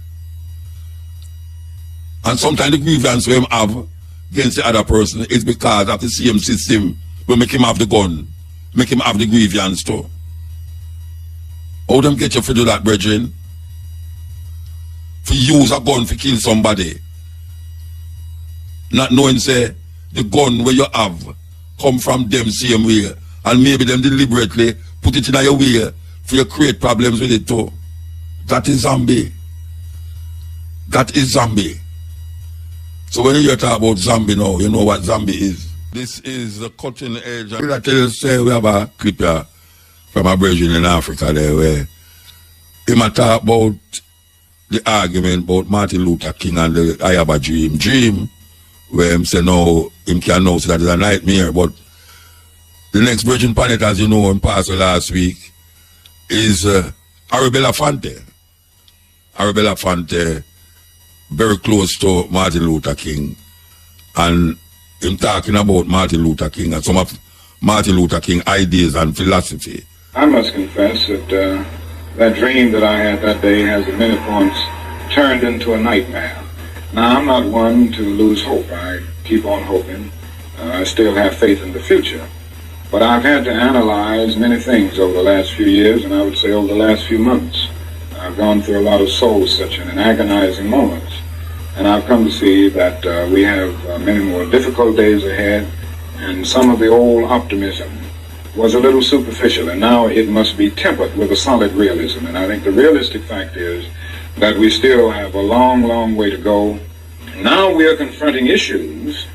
And sometimes the grievance we have against the other person is because of the same system. We make him have the gun. Make him have the grievance too. How them get you to do that, brethren? To use a gun to kill somebody. Not knowing, say, the gun where you have come from them same way. And maybe them deliberately put it in your way for you create problems with it too. That is zombie. That is zombie. So when you talk about zombie now, you know what zombie is. This is the cutting edge. I tell you, say, we have a clip here from a brethren in Africa there where he might talk about the argument about Martin Luther King and the I have a dream. Dream where him say no, him can know so that is a nightmare. But the next brethren planet, as you know, in passed last week, is Arabella Fante. Arabella Fante, very close to Martin Luther King. And him talking about Martin Luther King and some of Martin Luther King ideas and philosophy. I must confess that that dream that I had that day has at many points turned into a nightmare. Now, I'm not one to lose hope. I keep on hoping. I still have faith in the future. But I've had to analyze many things over the last few years, and I would say over the last few months. I've gone through a lot of soul-searching and agonizing moments. And I've come to see that we have many more difficult days ahead, and some of the old optimism was a little superficial, and now it must be tempered with a solid realism. And I think the realistic fact is that we still have a long, long way to go. Now we are confronting issues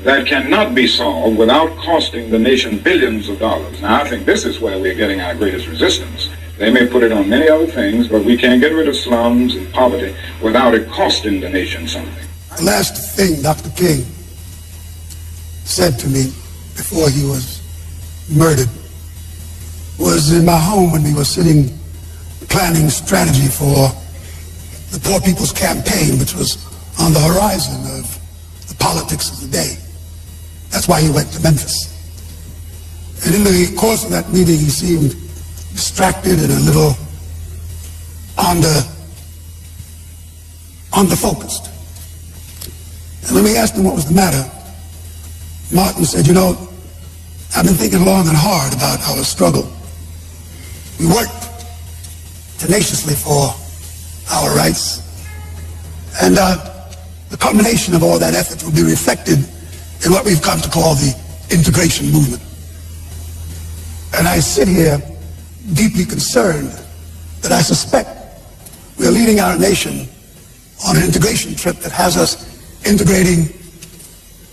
that cannot be solved without costing the nation billions of dollars. Now I think this is where we're getting our greatest resistance. They may put it on many other things, but we can't get rid of slums and poverty without it costing the nation something. The last thing Dr. King said to me before he was murdered was in my home when we were sitting planning strategy for the Poor People's Campaign, which was on the horizon of the politics of the day. That's why he went to Memphis. And in the course of that meeting, he seemed distracted and a little under-focused. And when we asked him what was the matter, Martin said, you know, I've been thinking long and hard about our struggle. We worked tenaciously for our rights. And the culmination of all that effort will be reflected in what we've come to call the integration movement. And I sit here deeply concerned that I suspect we're leading our nation on an integration trip that has us integrating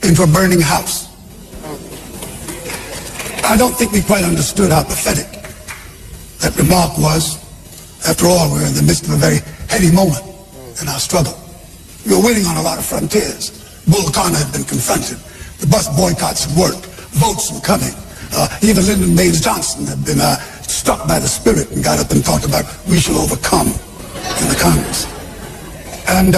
into a burning house. I don't think we quite understood how pathetic that remark was. After all, we're in the midst of a very heady moment in our struggle. We were winning on a lot of frontiers. Bull Connor had been confronted. The bus boycotts had worked. Votes were coming. Even Lyndon Baines Johnson had been struck by the spirit and got up and talked about we shall overcome in the Congress. And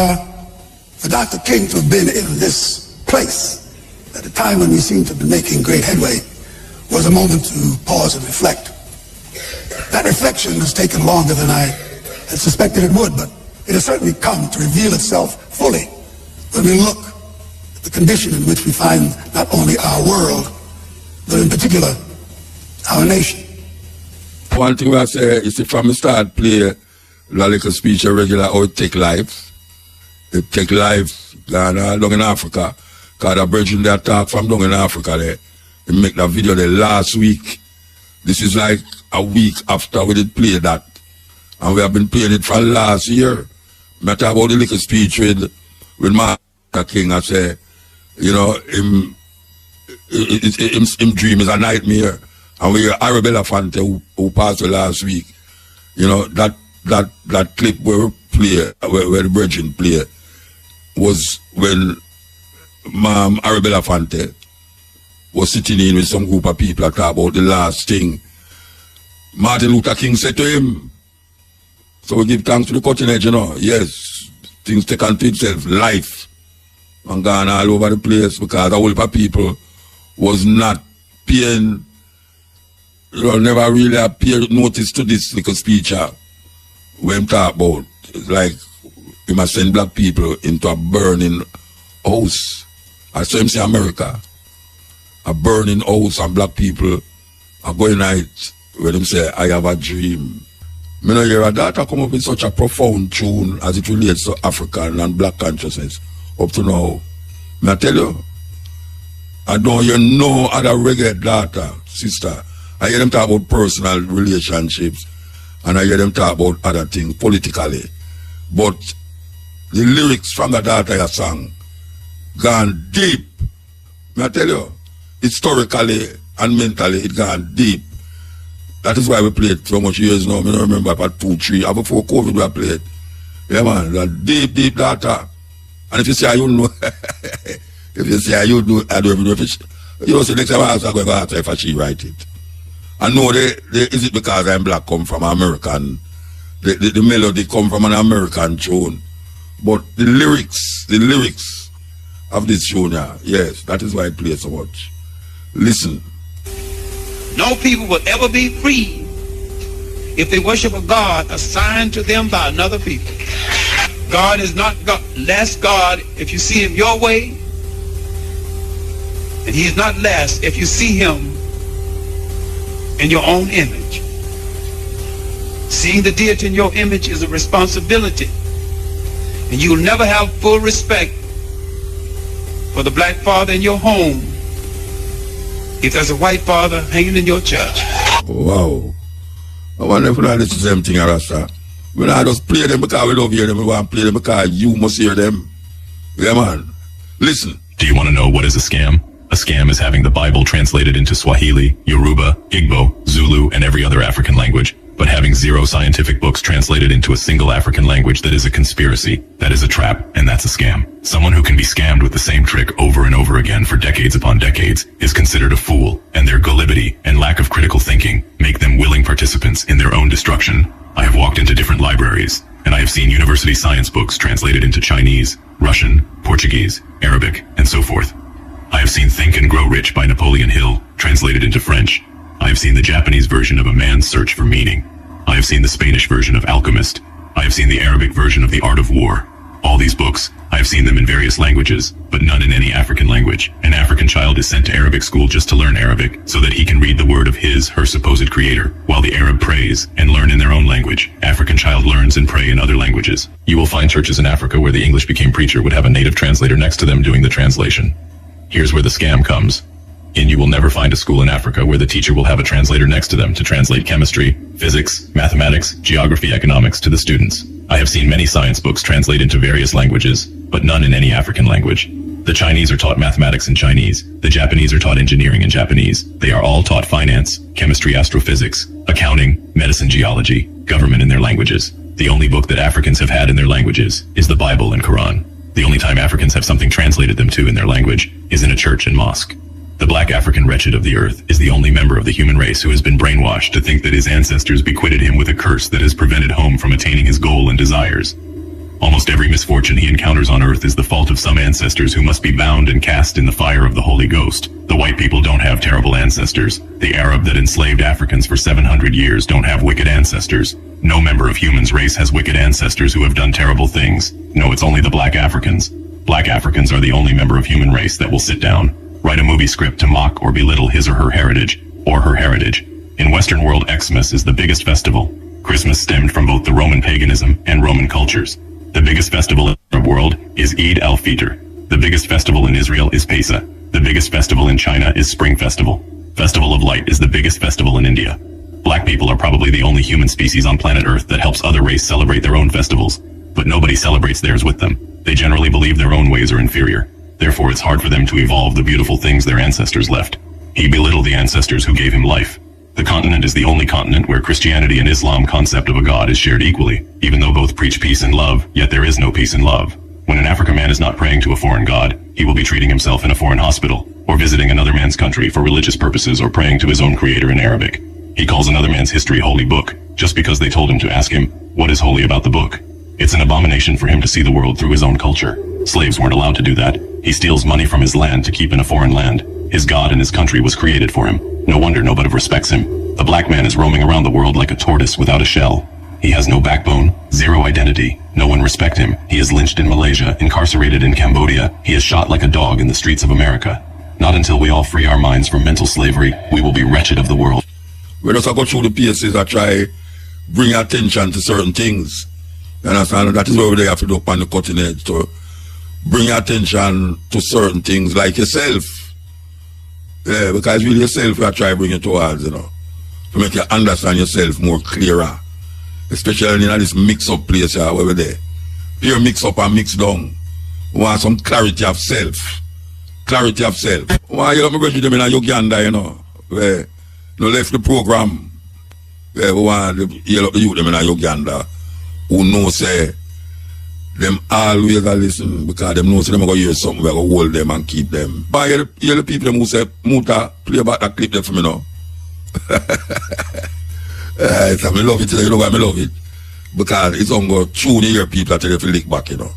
for Dr. King to have been in this place at a time when we seemed to be making great headway was a moment to pause and reflect. That reflection has taken longer than I had suspected it would, but it has certainly come to reveal itself fully when we look at the condition in which we find not only our world, but in particular, our nation. One thing I say is if I start play the little speech regular, how it take life. It take life down in Africa. Because the brethren that talk from down in Africa there, they make that video there last week. This is like a week after we did play that. And we have been playing it for last year. I talk about the little speech with Martin King. I say, you know, him dream is a nightmare. And we hear Arabella Fante who passed away last week. You know, that clip where we play, where the Virgin play, was when Arabella Fante was sitting in with some group of people that talk about the last thing Martin Luther King said to him. So we give thanks to the cutting edge, you know. Yes, things take unto itself, life, and gone all over the place because a whole heap of people was not paying, you know, never really paid notice to this little speech when talk about. It's like we must send black people into a burning house. I saw him say America. A burning house, and black people are going out when them say, I have a dream. Me no hear a daughter come up with such a profound tune as it relates to African and black consciousness up to now. Me I tell you, I don't hear no other reggae daughter, sister. I hear them talk about personal relationships and I hear them talk about other things politically. But the lyrics from the daughter song gone deep. Me I tell you, historically and mentally it gone deep. That is why we played so much years now. I don't remember about 2, 3, or before COVID we played. Yeah man, that deep, deep data. And if you say you know, if you say you know, I don't even know if it's, you know, so next time I ask, I'm going to ask if she write it. I know is it because I'm black come from American, the melody come from an American tune. But the lyrics of this tune, yes, that is why I play so much. Listen. No people will ever be free if they worship a God assigned to them by another people. God is not God, less God if you see him your way, and he is not less if you see him in your own image. Seeing the deity in your image is a responsibility, and you will never have full respect for the black father in your home if there's a white father hanging in your church. Wow. I wonder if this is the same thing, Rasta. We not just play them because we love hear them, we want to play them because you must hear them. Yeah, man. Listen. Do you want to know what is a scam? A scam is having the Bible translated into Swahili, Yoruba, Igbo, Zulu, and every other African language, but having 0 scientific books translated into a single African language. That is a conspiracy, that is a trap, and that's a scam. Someone who can be scammed with the same trick over and over again for decades upon decades is considered a fool, and their gullibility and lack of critical thinking make them willing participants in their own destruction. I have walked into different libraries, and I have seen university science books translated into Chinese, Russian, Portuguese, Arabic, and so forth. I have seen Think and Grow Rich by Napoleon Hill translated into French. I have seen the Japanese version of A Man's Search for Meaning. I have seen the Spanish version of Alchemist. I have seen the Arabic version of The Art of War. All these books, I have seen them in various languages, but none in any African language. An African child is sent to Arabic school just to learn Arabic, so that he can read the word of her supposed creator, while the Arab prays and learn in their own language. African child learns and pray in other languages. You will find churches in Africa where the English became preacher would have a native translator next to them doing the translation. Here's where the scam comes. You will never find a school in Africa where the teacher will have a translator next to them to translate chemistry, physics, mathematics, geography, economics to the students. I have seen many science books translate into various languages, but none in any African language. The Chinese are taught mathematics in Chinese. The Japanese are taught engineering in Japanese. They are all taught finance, chemistry, astrophysics, accounting, medicine, geology, government in their languages. The only book that Africans have had in their languages is the Bible and Quran. The only time Africans have something translated them to in their language is in a church and mosque. The black African wretched of the earth is the only member of the human race who has been brainwashed to think that his ancestors bequeathed him with a curse that has prevented home from attaining his goal and desires. Almost every misfortune he encounters on earth is the fault of some ancestors who must be bound and cast in the fire of the Holy Ghost. The white people don't have terrible ancestors. The Arab that enslaved Africans for 700 years don't have wicked ancestors. No member of human's race has wicked ancestors who have done terrible things. No, it's only the black Africans. Black Africans are the only member of human race that will sit down, write a movie script to mock or belittle his or her heritage, or her heritage. In Western world, Xmas is the biggest festival. Christmas stemmed from both the Roman paganism and Roman cultures. The biggest festival in the world is Eid al-Fitr. The biggest festival in Israel is Pesach. The biggest festival in China is Spring Festival. Festival of Light is the biggest festival in India. Black people are probably the only human species on planet Earth that helps other race celebrate their own festivals, but nobody celebrates theirs with them. They generally believe their own ways are inferior. Therefore, it's hard for them to evolve the beautiful things their ancestors left. He belittled the ancestors who gave him life. The continent is the only continent where Christianity and Islam concept of a god is shared equally. Even though both preach peace and love, yet there is no peace and love. When an African man is not praying to a foreign god, he will be treating himself in a foreign hospital, or visiting another man's country for religious purposes, or praying to his own creator in Arabic. He calls another man's history holy book, just because they told him to ask him, what is holy about the book? It's an abomination for him to see the world through his own culture. Slaves weren't allowed to do that. He steals money from his land to keep in a foreign land. His God and his country was created for him. No wonder nobody respects him. The black man is roaming around the world like a tortoise without a shell. He has no backbone, zero identity. No one respects him. He is lynched in Malaysia, incarcerated in Cambodia. He is shot like a dog in the streets of America. Not until we all free our minds from mental slavery, we will be wretched of the world. We just go through the paces and try bring attention to certain things. You understand? That is where they have to do upon the cutting edge, to bring attention to certain things like yourself. Yeah, because really yourself you try to bring it towards, you know, to make you understand yourself more clearer. Especially in this mix-up place where we're there. Pure mix-up and mix down. We want some clarity of self. Clarity of self. Why you don't go to them in Uganda, you know, where no left the program. Where we want to heal up the youth them in Uganda who know say them always listen because them know say them going to hear something, we're going to hold them and keep them. But hear the people who say, Muta, play back that clip there for me now. I love it, you know why I love it? Because it's on go tune hear people that tell you to lick back, you know.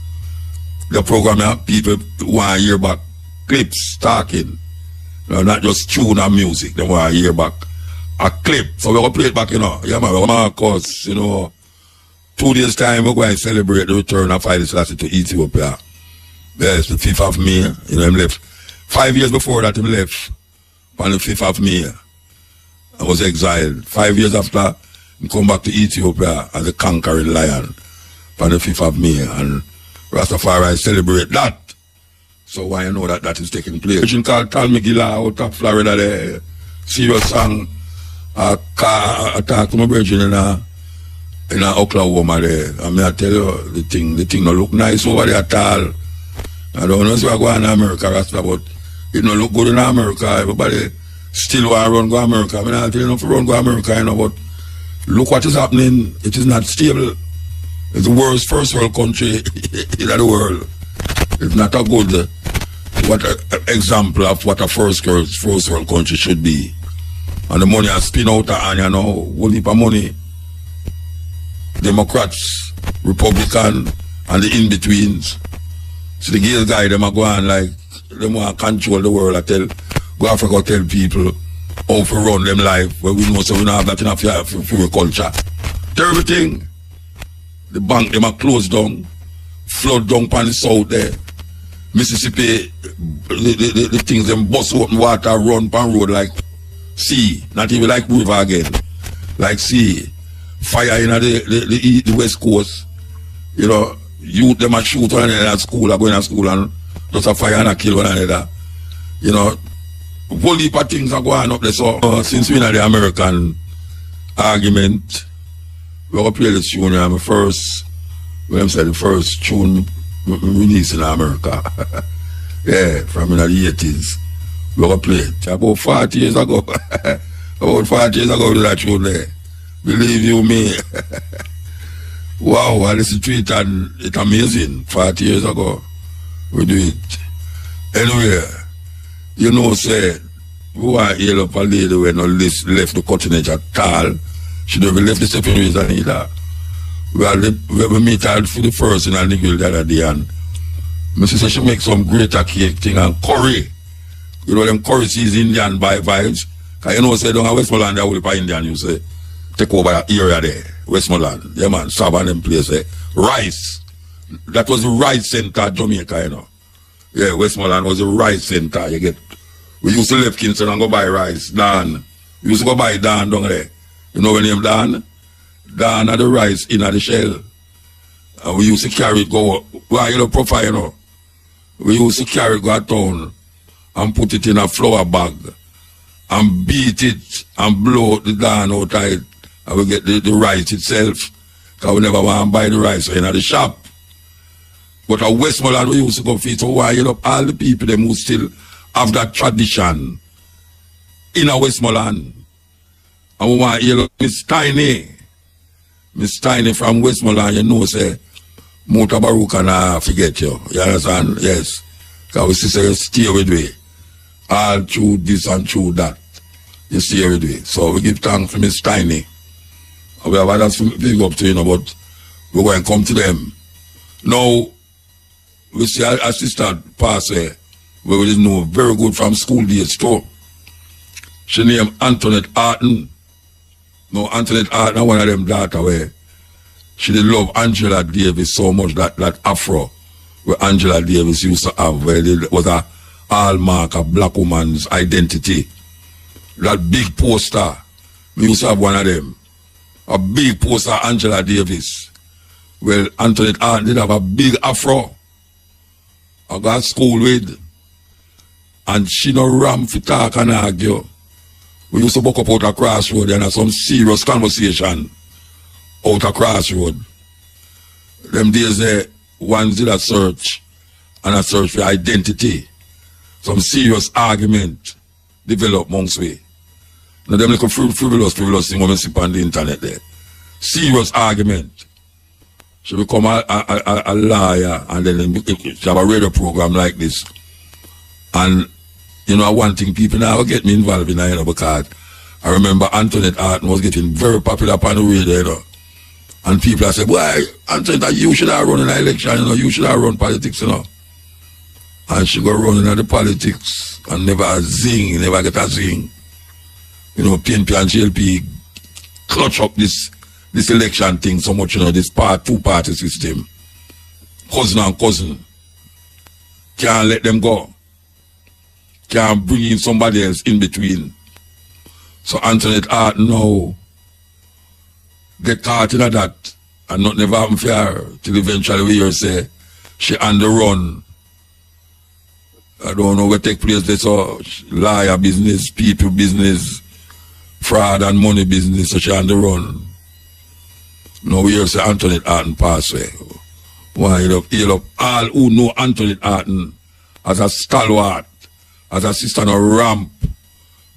The program people want to hear back clips talking. You know, not just tune and music, they want to hear back a clip. So we're going to play it back, you know. Yeah, man, because, you know, 2 days time we're going to celebrate the return of Haile Selassie to Ethiopia. Yes, the 5th of May, you know, him left. 5 years before that, him left on the 5th of May. I was exiled. 5 years after, he come back to Ethiopia as a conquering lion on the 5th of May. And Rastafari celebrate that. So why you know that that is taking place? A called Tal Migila out of Florida there. Serious song. I talk to my brethren in Oklahoma there. I mean, I tell you, the thing don't look nice over there at all. I don't know if I go in America, Rasta, but it don't look good in America. Everybody still want to run go America. I mean, I tell you, not run go America, you know, but look what is happening. It is not stable. It's the worst first world country in the world. It's not a good example of what a first world country should be. And the money has spin out and you know, whole heap of money. Democrats, Republican, and the in-betweens. So the gay guy, them are going like, them want to control the world. I tell, go Africa tell people how to run them life, where we know so we don't have that enough for culture. Terrible thing. The bank, them are closed down, flood down on the south there. Mississippi, the things, them bust open water, run pan road like sea, not even like river again, like sea. Fire in the west coast, you know, youth them a shoot one another at school, are going to school and just a fire and a kill one another. You know, whole heap of things are going up there. So since we know the American argument, we're going to play this tune. I'm the first tune released in America. Yeah, from in the 80s. We're going to play it. About 40 years ago. About 40 years ago, we did that tune there. Believe you me. Wow, I listened to it and it's amazing. 40 years ago, we do it. Anyway, you know, say, we want to heal up a lady when no left the cutting edge at all. She never left the stepping reason either. We meet her for the first in a niggle the other day and my sister she make some greater cake thing and curry. You know them curry sees Indian vibes. Cause you know say down at Westmoreland there will be Indian you say. Take over that area there, Westmoreland. Yeah man, Saba them place there. Rice. That was the rice center Jamaica, you know. Yeah, Westmoreland was the rice center. You get we used to leave Kingston and go buy rice. Dan. We used to go buy Dan down there. You know when name Dan? Dan had the rice in the shell. And we used to carry it go why you know profile, you know. We used to carry it go to town and put it in a flour bag and beat it and blow the down out of it, and we get the rice itself. Because we never want to buy the rice in the shop. But at Westmoreland we used to go feed, so why you know all the people them who still have that tradition in a Westmoreland. And we want to hear Miss Tiny from Westmoreland, you know, say, Mutabaruka na forget you. You understand? Yes. Because we say, stay with me. All through this and through that. You stay with me. So we give thanks to Miss Tiny. We have others to big up to, you know, but we're going to come to them. Now, we see our assistant pass where we didn't know very good from school days too. She named Antoinette Arton. No, Antoinette Arton, one of them daughter where she did love Angela Davis so much, that afro where Angela Davis used to have, where it was a hallmark of black woman's identity. That big poster, we used to have one of them. A big poster of Angela Davis. Well, Antoinette Arton did have a big afro. I got school with. And she no ram for talk and argue. We used to walk up out a crossroad and have some serious conversation out a crossroad. Them days there, one did a search and a search for identity. Some serious argument developed amongst we. Now them little frivolous thing when we see on the internet there. Serious argument. She become a lawyer and then she have a radio program like this. And you know, one thing people now get me involved in, you know, because I remember Antoinette Arton was getting very popular upon the radio, you know. And people have said, why, Antoinette, you should have run in an election, you know, you should have run politics, you know. And she go running at the politics and never get a zing. You know, PNP and GLP clutch up this election thing so much, you know, this two-party system. Cousin and cousin. Can't let them go. Can't bring in somebody else in between. So Antoinette Arton now get caught in that and not never happen for her till eventually we hear say she on the run. I don't know what take place there, so liar business, people business, fraud and money business, so she on the run. Now we hear say Antoinette Arton pass away. Why heal up all who know Antoinette Arton as a stalwart, as a sister on a ramp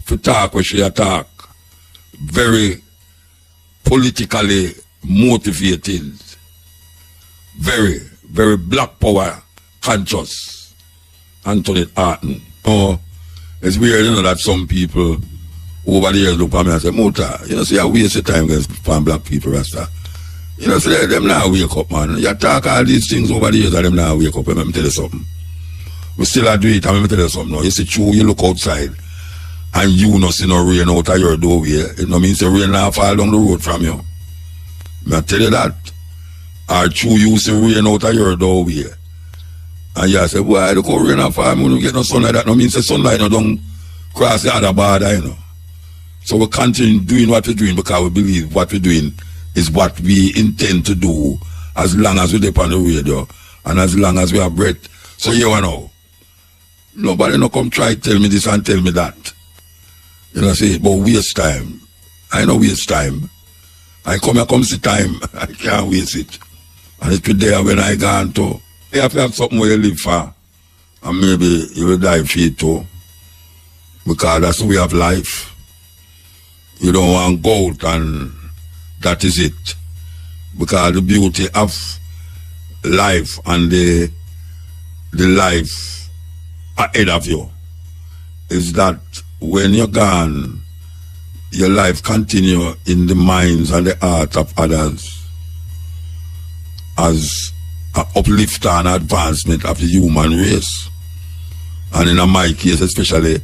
for talk where she attack. Very politically motivated. Very, very black power conscious. Antoinette Arton. Oh, it's weird, you know, that some people over the years look at me and say, Muta, you know, see, I waste the time against black people, Rasta. You know, see, them now wake up, man. You talk all these things over the years and them now wake up. Let me tell you something. We still do it, and let me tell you something now. You see, true, you look outside and you not see no rain out of your doorway. It no means the rain now fall down the road from you. I tell you that. Or true, you see rain out of your doorway. And you say, why the cold rain and fall, when you get no sunlight, that no means the sunlight no don't cross the other border, you know. So we continue doing what we're doing because we believe what we're doing is what we intend to do as long as we depend on the radio and as long as we have breath. So you know, nobody no come try tell me this and tell me that. You know, say, but waste time. I know waste time. I come see time. I can't waste it. And it's there when I gone to. You have to have something where you live for. And maybe you will die for it too. Because that's the way of life. You don't want gold and that is it. Because the beauty of life and the life ahead of you is that when you're gone, your life continue in the minds and the heart of others as an uplifter and advancement of the human race. And in my case, especially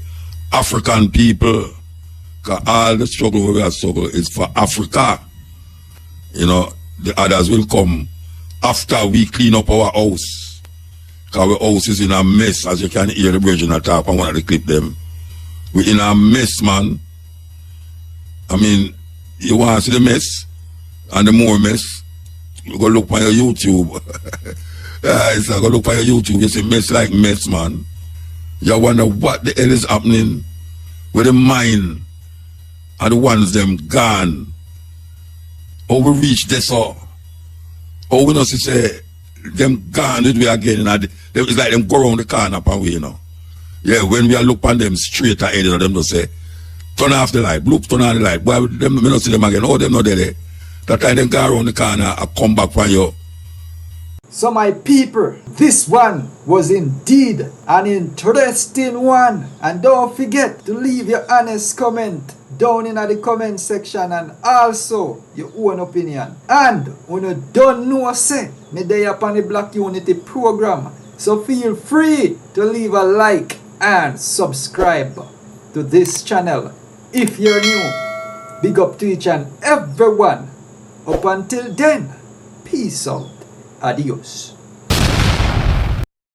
African people, because all the struggle we have struggle is for Africa. You know, the others will come after we clean up our house. Because our house is in a mess, as you can hear the virgin attack on one of the clip them. We're in a mess, man. I mean, you want to see the mess? And the more mess, you go look on your YouTube. It's like, go look on your YouTube, you see mess like mess, man. You wonder what the hell is happening Where the mind and the ones them gone. How we reach this all. How we not say them gone with we again. It's like them go around the corner up and way, you know. Yeah, when we look on them straight ahead, you know, them just say, turn off the light, look, turn on the light. Boy, them, we not see them again. Oh, them not there. That time them go around the corner and come back from you. So my people, this one was indeed an interesting one. And don't forget to leave your honest comment down in the comment section and also your own opinion. And when you don't know, say, me dey upon the Black Unity program. So feel free to leave a like and subscribe to this channel. If you're new, big up to each and everyone. Up until then, peace out. Adios.